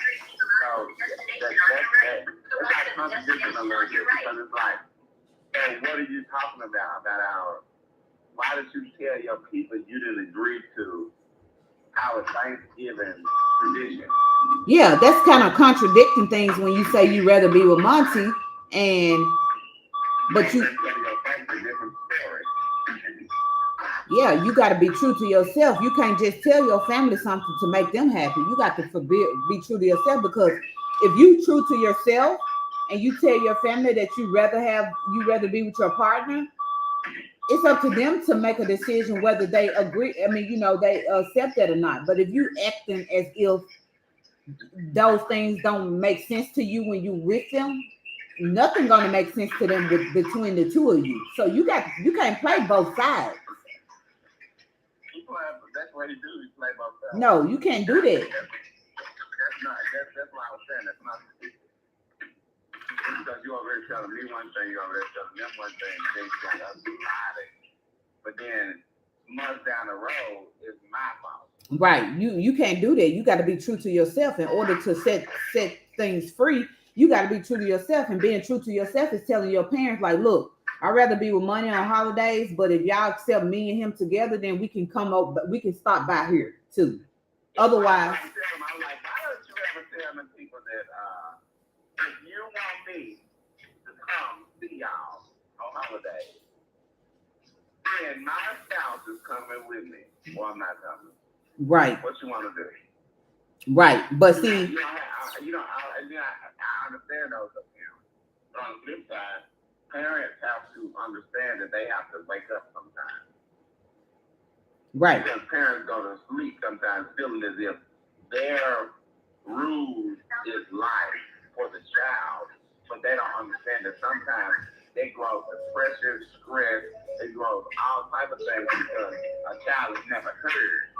S1: not contradicting a little bit, because it's like, hey, what are you talking about why did you tell your people you didn't agree to our Thanksgiving tradition?
S2: yeah, that's kind of contradicting things when you say you rather be with Monty, but you, yeah, you got to be true to yourself. You can't just tell your family something to make them happy. You got to be true to yourself, because if you true to yourself and you tell your family that you rather be with your partner, it's up to them to make a decision whether they agree. I mean, they accept that or not. But if you acting as if those things don't make sense to you when you with them, nothing gonna make sense to them between the two of you. So you can't play both sides.
S1: That's what he do. He play both sides.
S2: No, you can't do that.
S1: That's why I was saying that's not. Because you already telling me one thing, you already telling them one thing, then you got to lie. But then months down the road is my fault.
S2: Right. You can't do that. You got to be true to yourself in order to set things free. You got to be true to yourself, and being true to yourself is telling your parents, like, look, I'd rather be with money on holidays, but if y'all accept me and him together, then we can come up, but we can stop by here too. Otherwise,
S1: I'm like, why don't you ever tell them people that if you want me to come see y'all on holidays, and my spouse is coming with me, or I'm not coming.
S2: right,
S1: What you want to do?
S2: right. But see,
S1: I understand those parents. But on the flip side, parents have to understand that they have to wake up sometimes.
S2: right,
S1: Because parents go to sleep sometimes feeling as if their rule is life for the child, but they don't understand that sometimes they grow depression, stress, they grow all type of things because a child is never heard.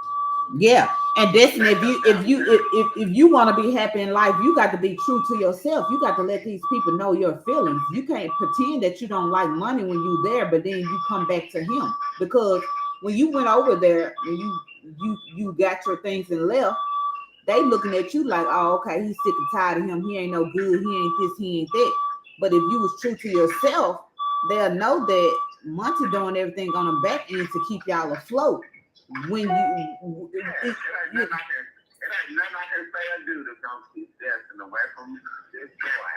S2: yeah. And Destiny, if you want to be happy in life, you got to be true to yourself. You got to let these people know your feelings. You can't pretend that you don't like money when you're there, but then you come back to him, because when you went over there and you got your things and left, they looking at you like, oh, okay, he's sick and tired of him. He ain't no good. He ain't this. He ain't that. But if you was true to yourself, they'll know that Monty doing everything on the back end to keep y'all afloat. When
S1: It ain't nothing I can say or do to come keep Destin away from this boy.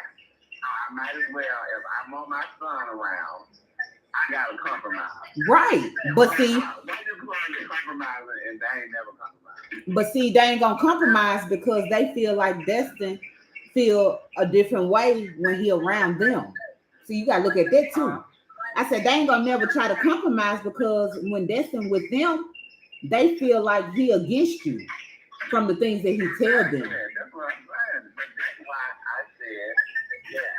S1: I might as well, if I want my son around, I gotta compromise.
S2: right, but see,
S1: When you going to compromise and they ain't never compromise.
S2: they ain't gonna compromise because they feel like Destin feel a different way when he around them. So you gotta look at that too. I said they ain't gonna never try to compromise because when Destin with them, they feel like he against you from the things that he tell them.
S1: That's what I'm saying. But that's why I said, yeah,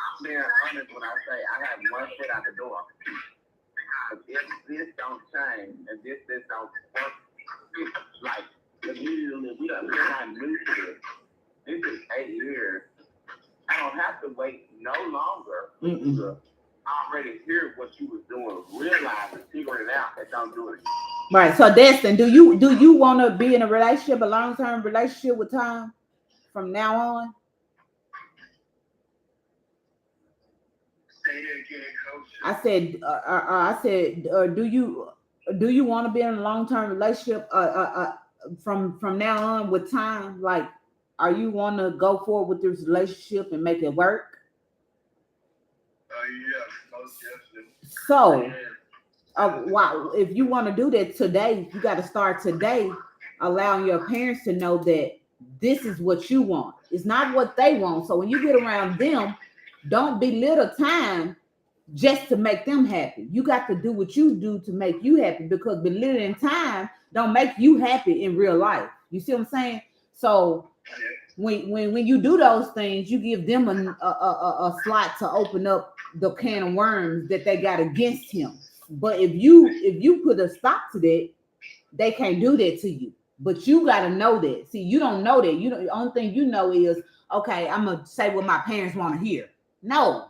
S1: I'm being honest when I say I have one foot out the door. Because if this don't change and this don't work, like immediately we're not new to this. This is 8 years. I don't have to wait no longer to already hear what you was doing, realize and figure it out, and don't do it again.
S2: Right. So Destin, do you want to be in a relationship, a long-term relationship with Tom from now on?
S3: Say that again, Coach.
S2: I said, do you want to be in a long-term relationship from now on with Tom? Like, are you want to go forward with this relationship and make it work?
S3: Yeah, most definitely.
S2: So, wow, if you want to do that today, you got to start today, allowing your parents to know that this is what you want. It's not what they want. So when you get around them, don't belittle time just to make them happy. You got to do what you do to make you happy, because belittling time don't make you happy in real life. You see what I'm saying? So when you do those things, you give them a slot to open up the can of worms that they got against him. But if you put a stop to that, they can't do that to you. But you got to know that. See, you don't know that. The only thing you know is, okay, I'm gonna say what my parents want to hear. No,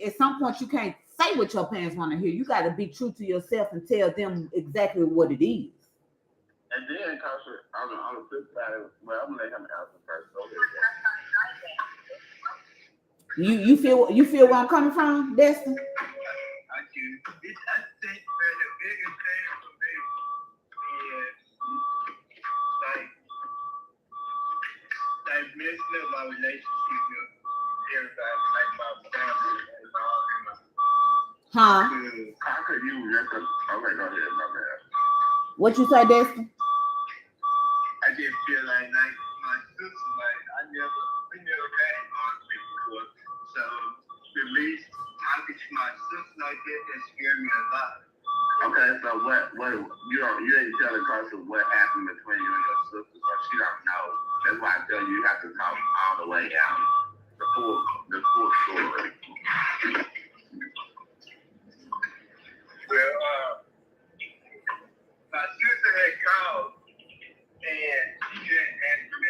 S2: at some point you can't say what your parents want to hear. You got to be true to yourself and tell them exactly what it is.
S1: And then, Coach, on the flip side, well, I'm gonna let him answer first.
S2: You feel where I'm coming from, Destin?
S3: I do. I think the biggest thing for me is like messing up my relationship with everybody, like my family and all of them.
S2: Huh?
S1: How could you okay, go ahead, my man.
S2: What you say, Destin?
S3: I just feel like my sister, like we never shit that scared me a lot.
S1: Okay, so what you ain't telling Carson what happened between you and your sister, so she don't know. That's why I tell you have to talk all the way down the full story.
S3: Well, my sister had called and she had asked me,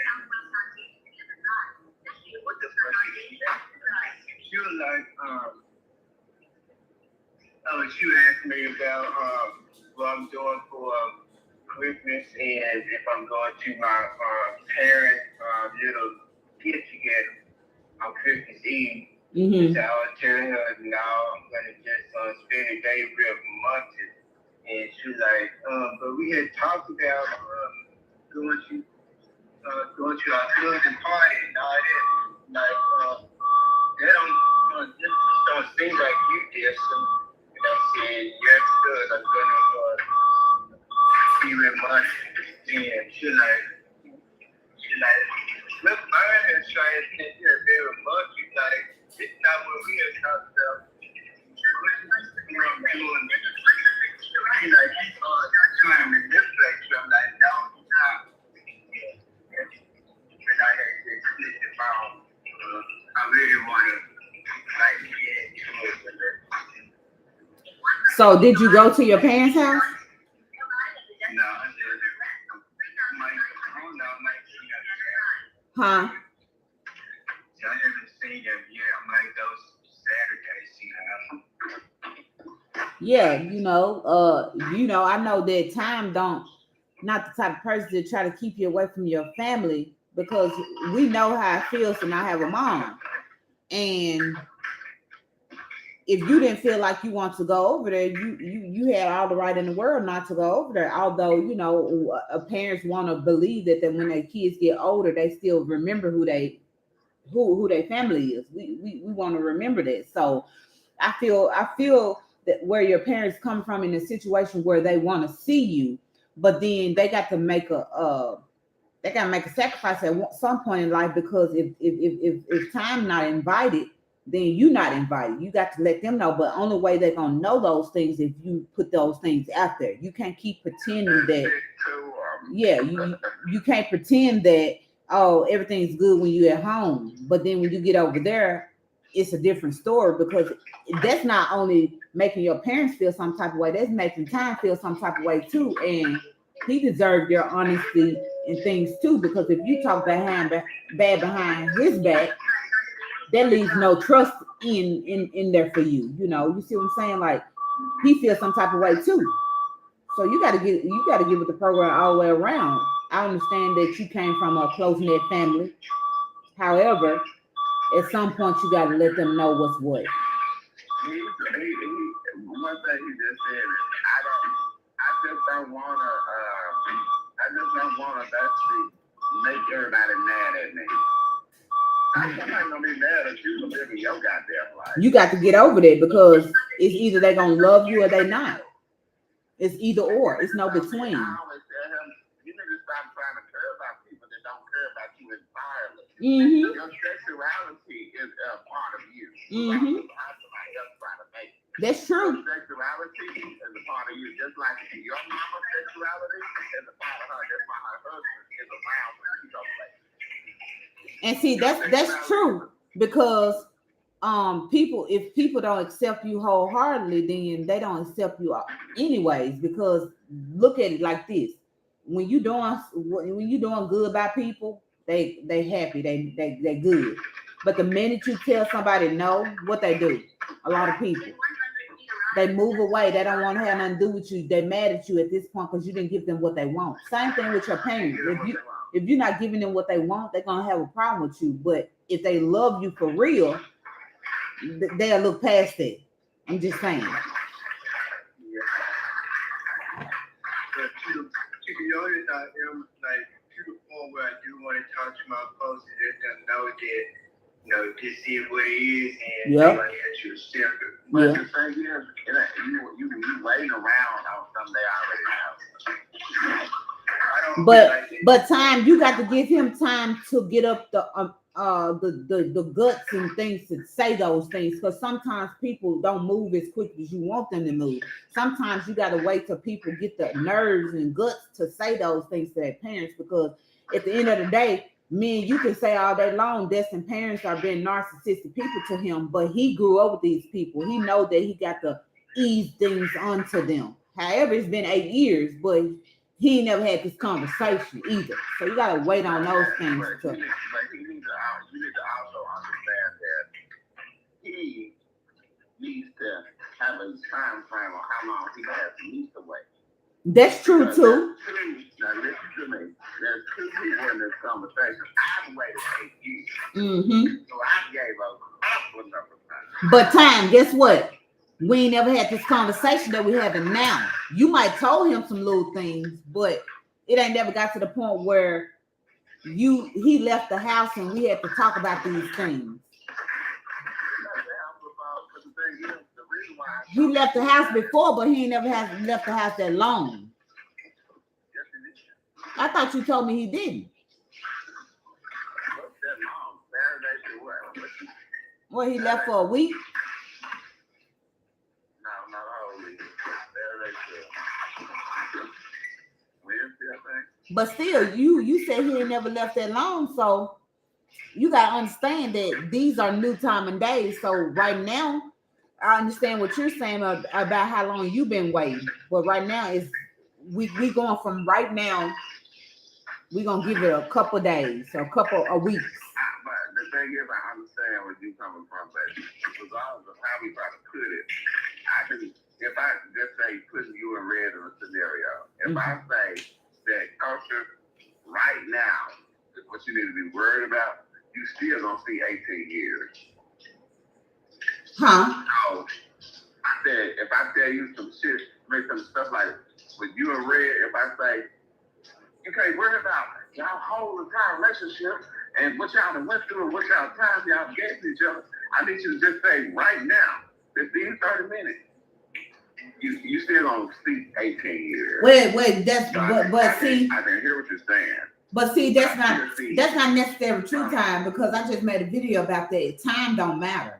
S3: what the fuck is she? She was like, she was asking me about what I'm doing for Christmas and if I'm going to my parents' little get together on Christmas Eve.
S2: Mm-hmm.
S3: So I was telling her, no, I'm gonna just spend a day real months. And she was like, but we had talked about going to our cousin party and all that. Like, that just don't seem like you did. So, and I said, yes, good. I'm gonna be with money. And she like, look, mine has tried to take care of very much. She's like, it's not what we had talked about. He's like, trying to manipulate you. I'm like, no, stop. And I had to split the phone. I really want to, like, get into it.
S2: So did you go to your parents' house?
S3: No, I didn't. I don't know, I might see them.
S2: Huh?
S3: I haven't seen them yet. I might go Saturday, see them.
S2: Yeah, I know that time not the type of person to try to keep you away from your family, because we know how it feels to not have a mom. And if you didn't feel like you want to go over there, you had all the right in the world not to go over there. Although, parents want to believe that when their kids get older, they still remember who their family is. We want to remember that. So I feel that where your parents come from in a situation where they want to see you, but then they got to make a sacrifice at some point in life, because if time not invited, then you not invited. You got to let them know. But only way they're gonna know those things if you put those things out there. You can't keep pretending that. Yeah, you can't pretend that everything's good when you're at home, but then when you get over there, it's a different story, because that's not only making your parents feel some type of way, that's making time feel some type of way too. And he deserved your honesty and things too, because if you talk bad behind his back, that leaves no trust in there for you. You see what I'm saying? Like, he feels some type of way too. So you got to get with the program all the way around. I understand that you came from a close-knit family. However, at some point you got to let them know what's what.
S1: One thing he just said is, I just don't wanna basically make everybody mad at me. I'm not gonna be mad at you for living your goddamn life.
S2: You got to get over that, because it's either they're gonna love you or they not. It's either or. It's no between.
S1: I always tell him, you need to stop trying to care about people that don't care about you entirely.
S2: Mm-hmm.
S1: Your sexuality is a part of you.
S2: Mm-hmm.
S1: Somebody else trying to make it.
S2: That's true.
S1: Your sexuality is a part of you, just like your mama's sexuality is a part of her. That's why her husband is around when she goes places.
S2: And see, that's true, because if people don't accept you wholeheartedly, then they don't accept you anyways. Because look at it like this: when you doing good by people, they happy, they good. But the minute you tell somebody no, what they do? A lot of people, they move away. They don't want to have nothing to do with you. They're mad at you at this point because you didn't give them what they want. Same thing with your parents. If you're not giving them what they want, they're gonna have a problem with you. But if they love you for real, they'll look past that. I'm just saying.
S3: Yeah. But to be honest, I am like to the point where I do want to talk to my folks and let them know that, this is what it is, and
S2: Yep.
S3: like that you accept it.
S1: But the thing is, you waiting around on something they already have.
S2: But time, you got to give him time to get up the guts and things to say those things, because sometimes people don't move as quick as you want them to move. Sometimes you got to wait till people get the nerves and guts to say those things to their parents, because at the end of the day, me and you can say all day long Destin's parents are being narcissistic people to him, but he grew up with these people. He know that he got to ease things onto them. However, it's been 8 years, but he ain't never had this conversation either. So you gotta wait on those things.
S1: But you need to also understand that he needs to have a time frame on how long he has to wait.
S2: That's true too.
S1: Now listen to me. There's two people in this conversation. I've waited 8 years.
S2: Mm-hmm.
S1: So I gave a couple number of times.
S2: But time, guess what? We ain't never had this conversation that we having now. You might told him some little things, but it ain't never got to the point where he left the house and we had to talk about these things. He left the house before, but he ain't never left the house that long. I thought you told me he didn't. Well, he left for a week.
S1: No, not a whole week.
S2: But still, you said he ain't never left that long, so you gotta understand that these are new time and days. So right now, I understand what you're saying about how long you've been waiting. But right now is we going from right now. We're gonna give it a couple days, a couple of weeks.
S1: But the thing is, I understand where you're coming from, but regardless of how we try to put it, I can, if I just say putting you in red in a scenario, if I say that culture right now is what you need to be worried about, you still gonna see 18 years.
S2: Huh?
S1: So I said, if I tell you some shit, make some stuff like with you and red, if I say you can't worry about y'all whole entire relationship and what y'all done went through and what y'all time y'all gave each other, I need you to just say right now, 15, 30 minutes, you still gonna see 18 years.
S2: Wait, that's
S1: so
S2: but see,
S1: I can hear what you're saying.
S2: But see, that's not necessarily true time, because I just made a video about that. Time don't matter.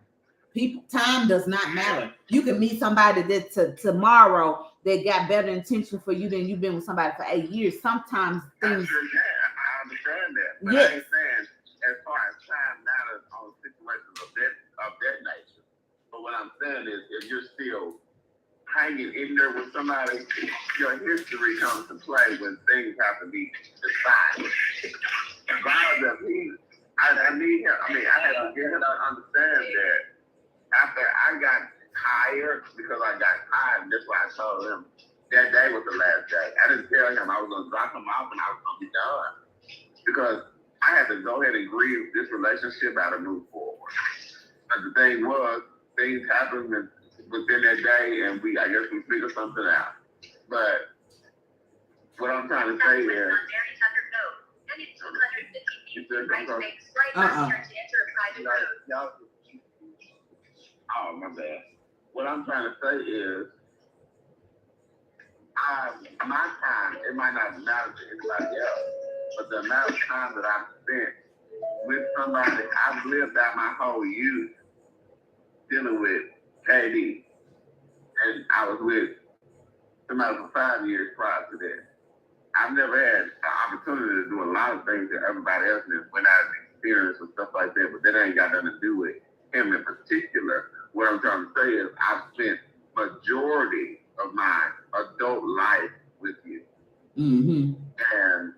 S2: Time does not matter. You can meet somebody that tomorrow that got better intention for you than you've been with somebody for 8 years. Sometimes things.
S1: Sure, yeah, I understand that. But
S2: yes.
S1: I ain't saying as far as time matters on situations of that nature. But what I'm saying is, if you're still hanging in there with somebody, your history comes to play when things have to be decided. I need him. I mean, I had to get him to understand that after I got tired, because I got tired, and that's why I told him that day was the last day. I didn't tell him I was going to drop him off and I was going to be done. Because I had to go ahead and grieve this relationship out and move forward. But the thing was, things happened within that day, and I guess we figured something out. But what I'm trying to say is, oh, my bad. What I'm trying to say is, my time, it might not matter to anybody else, but the amount of time that I've spent with somebody, I've lived out my whole youth dealing with KD. And I was with somebody for 5 years prior to that. I've never had the opportunity to do a lot of things that everybody else did when I experienced and stuff like that, but that ain't got nothing to do with him in particular. What I'm trying to say is I've spent majority of my adult life with you. Mm-hmm. And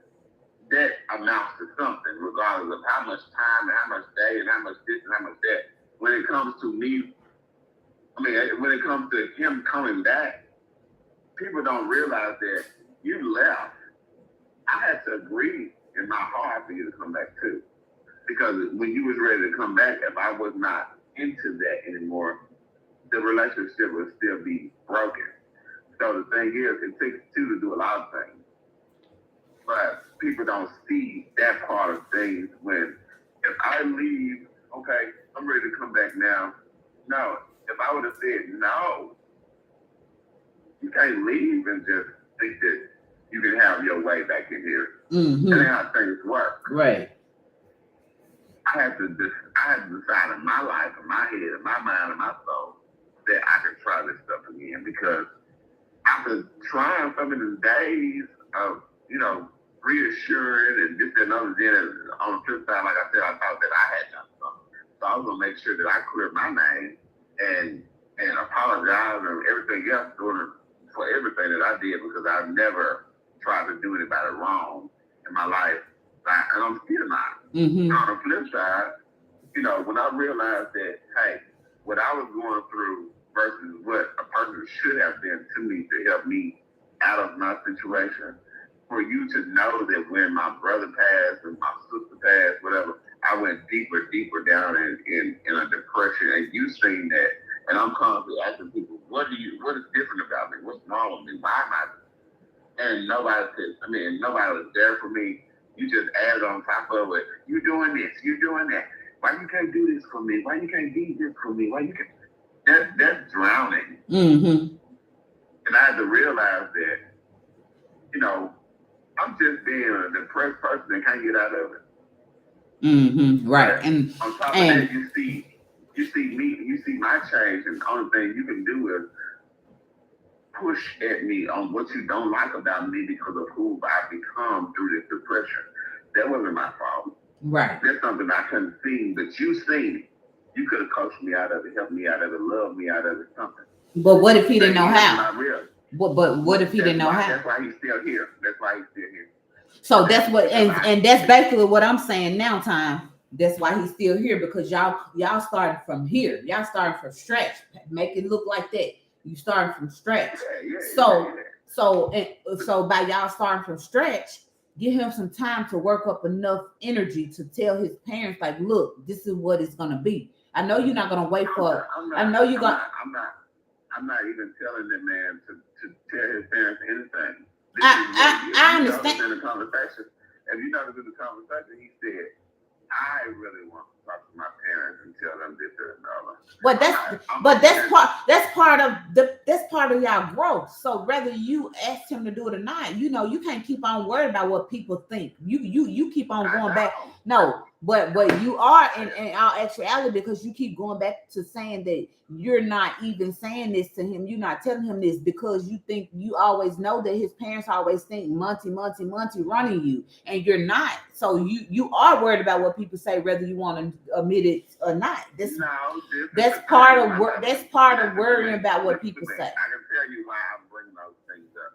S1: that amounts to something, regardless of how much time and how much day and how much this and how much that. When it comes to me, when it comes to him coming back, people don't realize that you left. I had to agree in my heart for you to come back too. Because when you was ready to come back, if I was not into that anymore, the relationship would still be broken. So the thing is, it takes two to do a lot of things. But people don't see that part of things when, if I leave, okay, I'm ready to come back now. No, if I would have said no, you can't leave and just think that you can have your way back in here. Mm-hmm. That ain't how things work.
S2: Right.
S1: I had to decide in my life, in my head, in my mind, in my soul, that I could try this stuff again. Because after trying some of the days of, reassuring and this and other, then on the flip side, like I said, I thought that I had done something. So I was gonna make sure that I cleared my name and apologize and everything else for everything that I did, because I never tried to do anybody wrong in my life. And I'm still not.
S2: Mm-hmm.
S1: On the flip side, when I realized that, hey, what I was going through versus what a person should have been to me to help me out of my situation, for you to know that when my brother passed and my sister passed, whatever, I went deeper down in a depression, and you seen that, and I'm constantly asking people, what is different about me? What's wrong with me? Why am I? And nobody was there for me. You just added on top of it. You doing this, you doing that. Why you can't do this for me? Why you can't be this for me? Why you can't? That's drowning.
S2: Mm-hmm.
S1: And I had to realize that, I'm just being a depressed person that can't get out of it.
S2: Mm-hmm. Right.
S1: But
S2: And
S1: on top of that, you see my change, and the only thing you can do is push at me on what you don't like about me because of who I become through this depression. That wasn't my fault.
S2: right.
S1: That's something I couldn't see, but you seen it. You could have coached me out of it, helped me out of it, loved me out of it, something.
S2: But what if he didn't know how?
S1: Not real.
S2: But what if he didn't know how?
S1: That's why he's still here.
S2: So that's what, and that's basically what I'm saying now, Time. That's why he's still here, because y'all started from here. Y'all started from scratch. Make it look like that. You started from scratch. So by y'all starting from scratch, give him some time to work up enough energy to tell his parents, like, look, this is what it's gonna be. I know you're not gonna wait for.
S1: I'm not even telling that man to tell his parents anything.
S2: I understand.
S1: In the conversation, if you notice in the conversation, he said, I really want to talk to my parents and tell them this and that. That's part of y'all growth. So whether you ask him to do it or not, you can't keep on worried about what people think. You keep on going back. No, but you are in all actuality, because you keep going back to saying that you're not even saying this to him. You're not telling him this because you think, you always know that his parents always think Monty running you, and you're not. So you are worried about what people say, whether you want to admit it or not. That's part of worrying about what people say. I can tell you why I'm bringing those things up.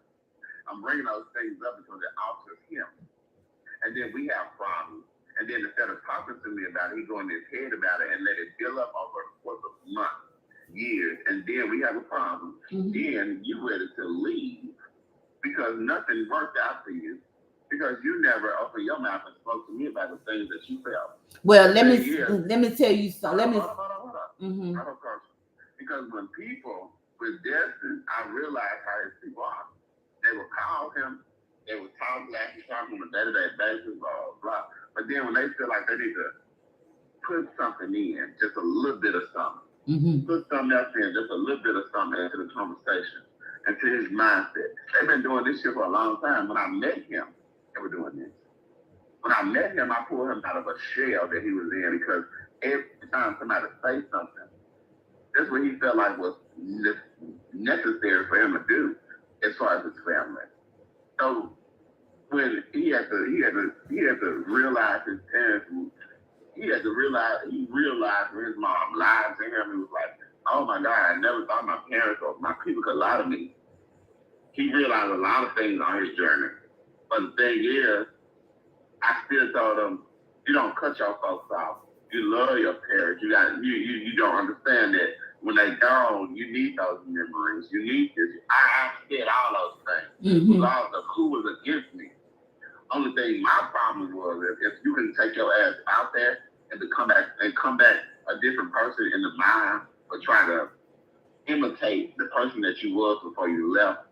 S1: I'm bringing those things up because it alters him, and then we have problems. And then instead of talking to me about it, he go in his head about it and let it build up over the course of months, years, and then we have a problem.
S2: Mm-hmm.
S1: Then you ready to leave because nothing worked out for you, because you never opened your mouth and spoke to me about the things that you felt.
S2: Well, let me tell you something.
S1: Hold on. Because when people with Destin, I realized how his people are. They would call him, they would talk like he's talking on a day-to-day basis, blah, blah. But then when they feel like they need to put something in, just a little bit of something,
S2: mm-hmm.
S1: put something else in, just a little bit of something into the conversation, into his mindset. They've been doing this shit for a long time. When I met him, they were doing this. When I met him, I pulled him out of a shell that he was in, because every time somebody say something, that's what he felt like was necessary for him to do as far as his family. So when he had to realize his parents, he realized when his mom lied to him, he was like, oh my God, I never thought my parents or my people could lie to me. He realized a lot of things on his journey. But the thing is, I still told him, you don't cut your folks off. You love your parents. You don't understand that when they gone, you need those memories. You need this. I said all those things.
S2: Mm-hmm.
S1: Regardless of who was against me. Only thing my problem was if you can take your ass out there and to come back a different person in the mind, or try to imitate the person that you was before you left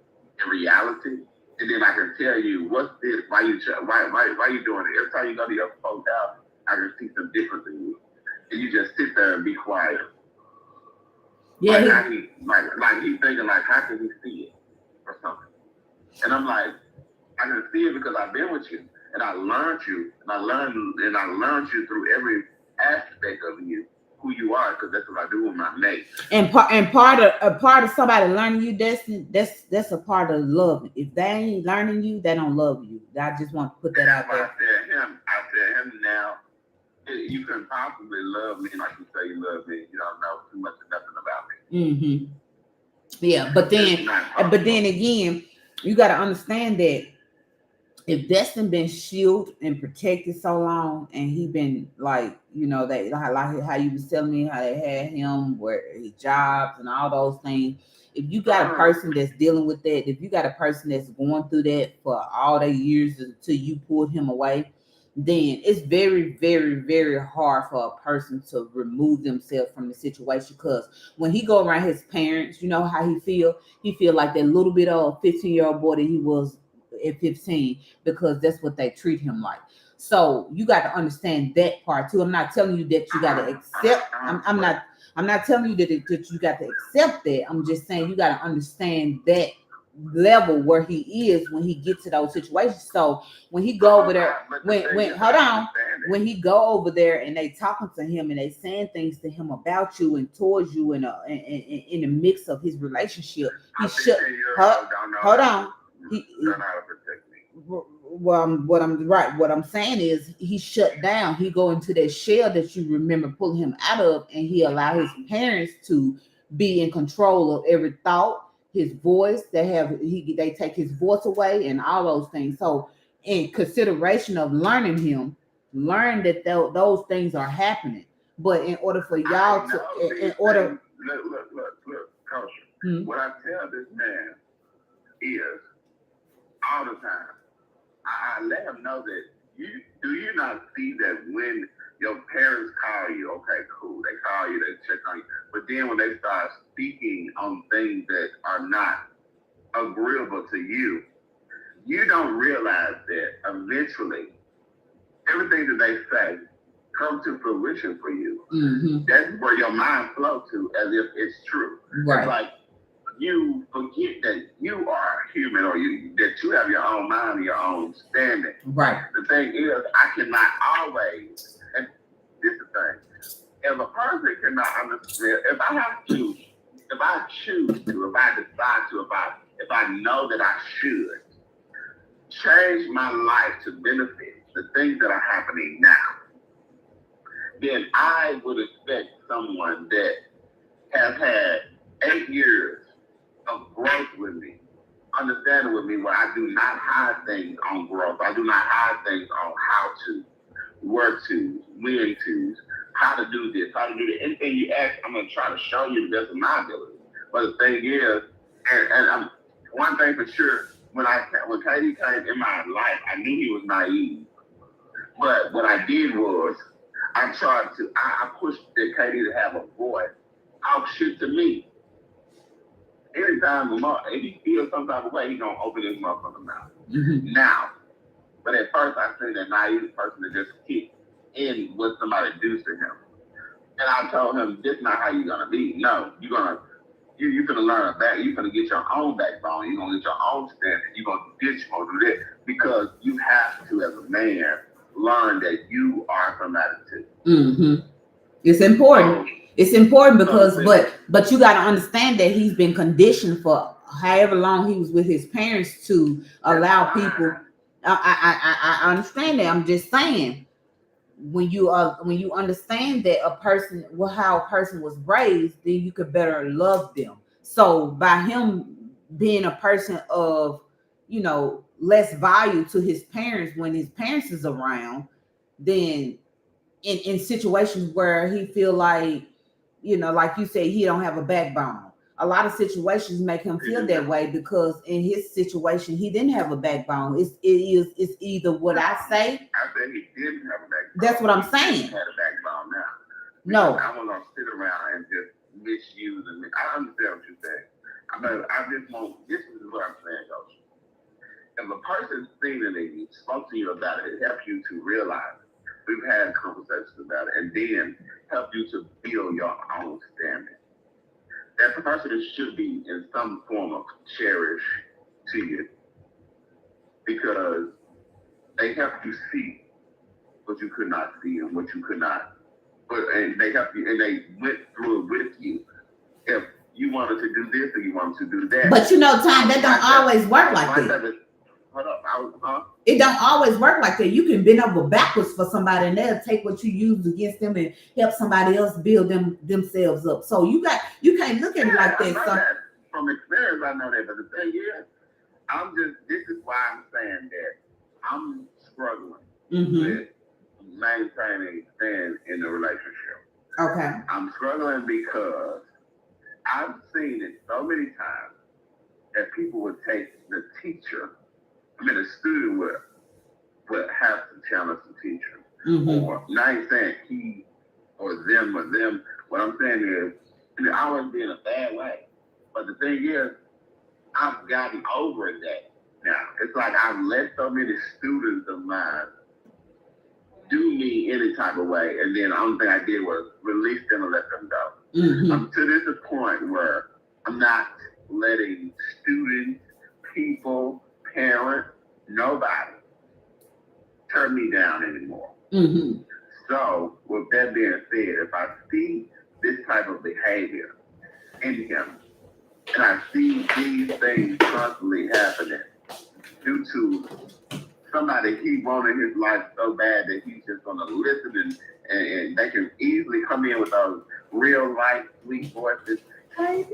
S1: in reality. And then I can tell you, what's this? Why you doing it? Every time you go to your folks' house, I can see some difference in you. And you just sit there and be quiet.
S2: Yeah.
S1: He's thinking like, how can he see it or something? And I'm like, I can see it because I've been with you, and I learned you, and I learned you through every aspect of you, who you are, because that's what I do with my mates.
S2: And part of somebody learning you, that's a part of love. If they ain't learning you, they don't love you. I just want to put that out there.
S1: I said him now, you can possibly love me like you say you love me. You don't know too much or nothing about me.
S2: Mm-hmm. Yeah, but then again, you got to understand that if Destin been shielded and protected so long, and he been like, you know, that like how you was telling me how they had him where his jobs and all those things. If you got a person that's dealing with that, if you got a person that's going through that for all the years until you pulled him away, then it's very, very, very hard for a person to remove themselves from the situation. Because when he go around his parents, you know how he feel. He feel like that little bit of 15-year-old boy that he was at 15, because that's what they treat him like. So you got to understand that part too. I'm not telling you that you got to accept. I'm not telling you that you got to accept that. I'm just saying you got to understand that level where he is when he gets to those situations. So when he go over there, when he go over there and they talking to him and they saying things to him about you and towards you in the mix of his relationship, he should hold on. What I'm saying is he shut down. He go into that shell that you remember pulling him out of, and he allow his parents to be in control of every thought, his voice. They take his voice away and all those things. So in consideration of learning him, learn that those things are happening. But in order for y'all to,
S1: look, Coach. What I tell this man is all the time, I let him know that you not see that when your parents call you, okay, cool, they call you, they check on you, but then when they start speaking on things that are not agreeable to you, you don't realize that eventually everything that they say comes to fruition for you.
S2: Mm-hmm.
S1: That's where your mind flows to as if it's true.
S2: Right.
S1: It's like you forget that you are human, or that you have your own mind and your own standing.
S2: Right.
S1: The thing is, I cannot always, and this is the thing, if a person cannot understand, if I choose to, if I decide to, if I know that I should change my life to benefit the things that are happening now, then I would expect someone that has had 8 years of growth with me, understanding with me, where I do not hide things on growth. I do not hide things on how to, where to, when to, how to do this, how to do that. Anything you ask, I'm going to try to show you the best of my ability. But the thing is, and one thing for sure, when Katie came in my life, I knew he was naive. But what I did was, I pushed that Katie to have a boy talk shit to me. Anytime if he feels some type of way, he's going to open his motherfucking mouth.
S2: Mm-hmm.
S1: Now, but at first I seen that naive person that just kick in what somebody do to him. And I told him, this is not how you're going to be. No, you're going to learn you're going to get your own backbone. You're going to get your own standard. You're going to do this, you're going to do this. Because you have to, as a man, learn that you are somebody too.
S2: Mm-hmm. It's important. It's important because, but you got to understand that he's been conditioned for however long he was with his parents to allow people. I understand that. I'm just saying, when you understand that how a person was raised, then you could better love them. So by him being a person of, less value to his parents when his parents is around, then in situations where he feel like, like you say, he don't have a backbone. A lot of situations make him feel that way because in his situation, he didn't have a backbone. It's either what I say.
S1: I said he didn't have a backbone.
S2: That's what I'm saying.
S1: He had a backbone now.
S2: No.
S1: I was going to sit around and just misuse and I understand what you're saying. This is what I'm saying, Coach. If a person's seen it and spoke to you about it, it helps you to realize we've had conversations about it, and then help you to build your own standing. That person should be in some form of cherish to you because they help you see what you could not see and what you could not and they help you, and they went through it with you. If you wanted to do this or you wanted to do that.
S2: But time, that don't always work like that.
S1: Hold up,
S2: It don't always work like that. You can bend over backwards for somebody, and they'll take what you use against them and help somebody else build themselves up. So you can't look at it like that. So
S1: from experience, I know that. But the thing is, this is why I'm saying that I'm struggling with maintaining staying in the relationship.
S2: Okay.
S1: I'm struggling because I've seen it so many times that people would take the student would have to challenge the teacher. Or not even saying he or them. What I'm saying is, it always be in a bad way. But the thing is, I've gotten over that now. It's like I've let so many students of mine do me any type of way, and then the only thing I did was release them and let them go. I'm to this point where I'm not letting students, people, parents, nobody turn me down anymore. So, with that being said, if I see this type of behavior in him, and I see these things constantly happening due to somebody he wanted his life so bad that he's just gonna listen and they can easily come in with those real life sweet voices. Hey,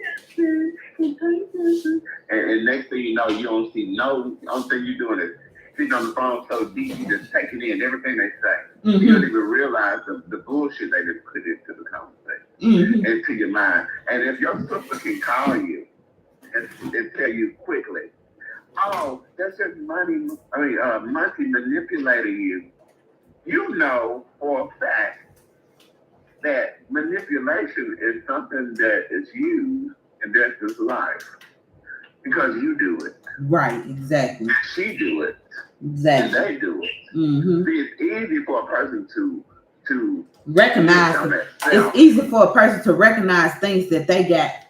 S1: and next thing you know, you don't see the only thing you're doing is sitting on the phone so deep, you just taking in everything they say. You don't even realize the bullshit they just put into the conversation, into your mind. And if your sister can call you and tell you quickly, oh, that's just money manipulating you. You know for a fact that manipulation is something that is used in this life because you do it.
S2: Right, exactly.
S1: She do it.
S2: Exactly.
S1: And they do it. See, it's easy for a person to
S2: recognize. It's easy for a person to recognize things that they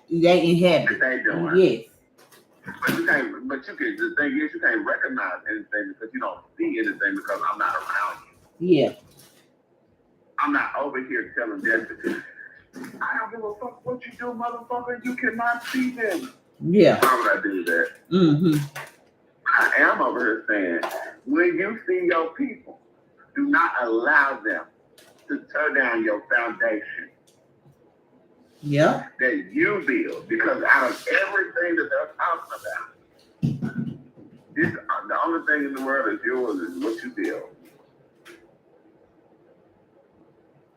S2: inhabit.
S1: They doing.
S2: Yes.
S1: But you can't. The thing is, you can't recognize anything because you don't see anything because I'm not around you.
S2: Yeah.
S1: I'm not over here telling Jessica, I don't give a fuck what you do, motherfucker. You cannot see them.
S2: Yeah.
S1: Why would I do that? I am over here saying, when you see your people, do not allow them to tear down your foundation.
S2: Yeah.
S1: That you build, because out of everything that they're talking about, the only thing in the world that's yours is what you build.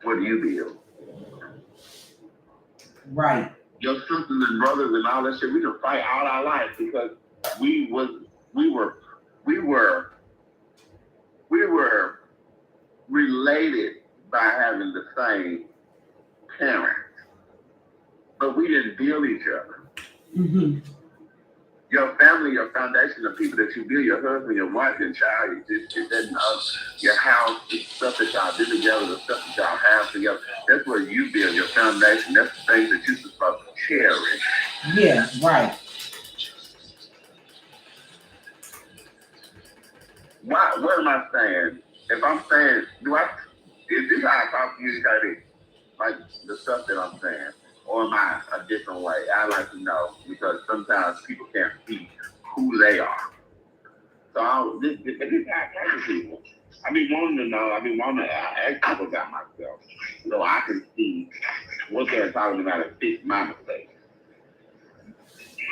S1: What do you build?
S2: Right.
S1: Your sisters and brothers and all that shit, we can fight all our life because we were related by having the same parents. But we didn't build each other. Your family, your foundation, the people that you build, your husband, your wife, your child, your house, the stuff that y'all do together, the stuff that y'all have together, that's where you build your foundation. That's the things that you're supposed to cherish.
S2: Yeah, right.
S1: What am I saying? If I'm saying, is this how I talk to you, Cody? Like the stuff that I'm saying? Or am I a different way? I like to know because sometimes people can't see who they are. So this is how I talk to people. I be wanting to know. I be wanting to ask people about myself so I can see what they're talking about and fix my mistakes.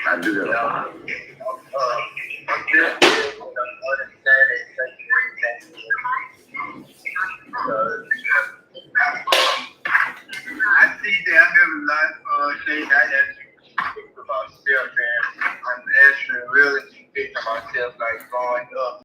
S1: I do that a lot.
S3: I see that I have a lot of things I have to think about myself, and I'm actually really thinking about myself, like growing up.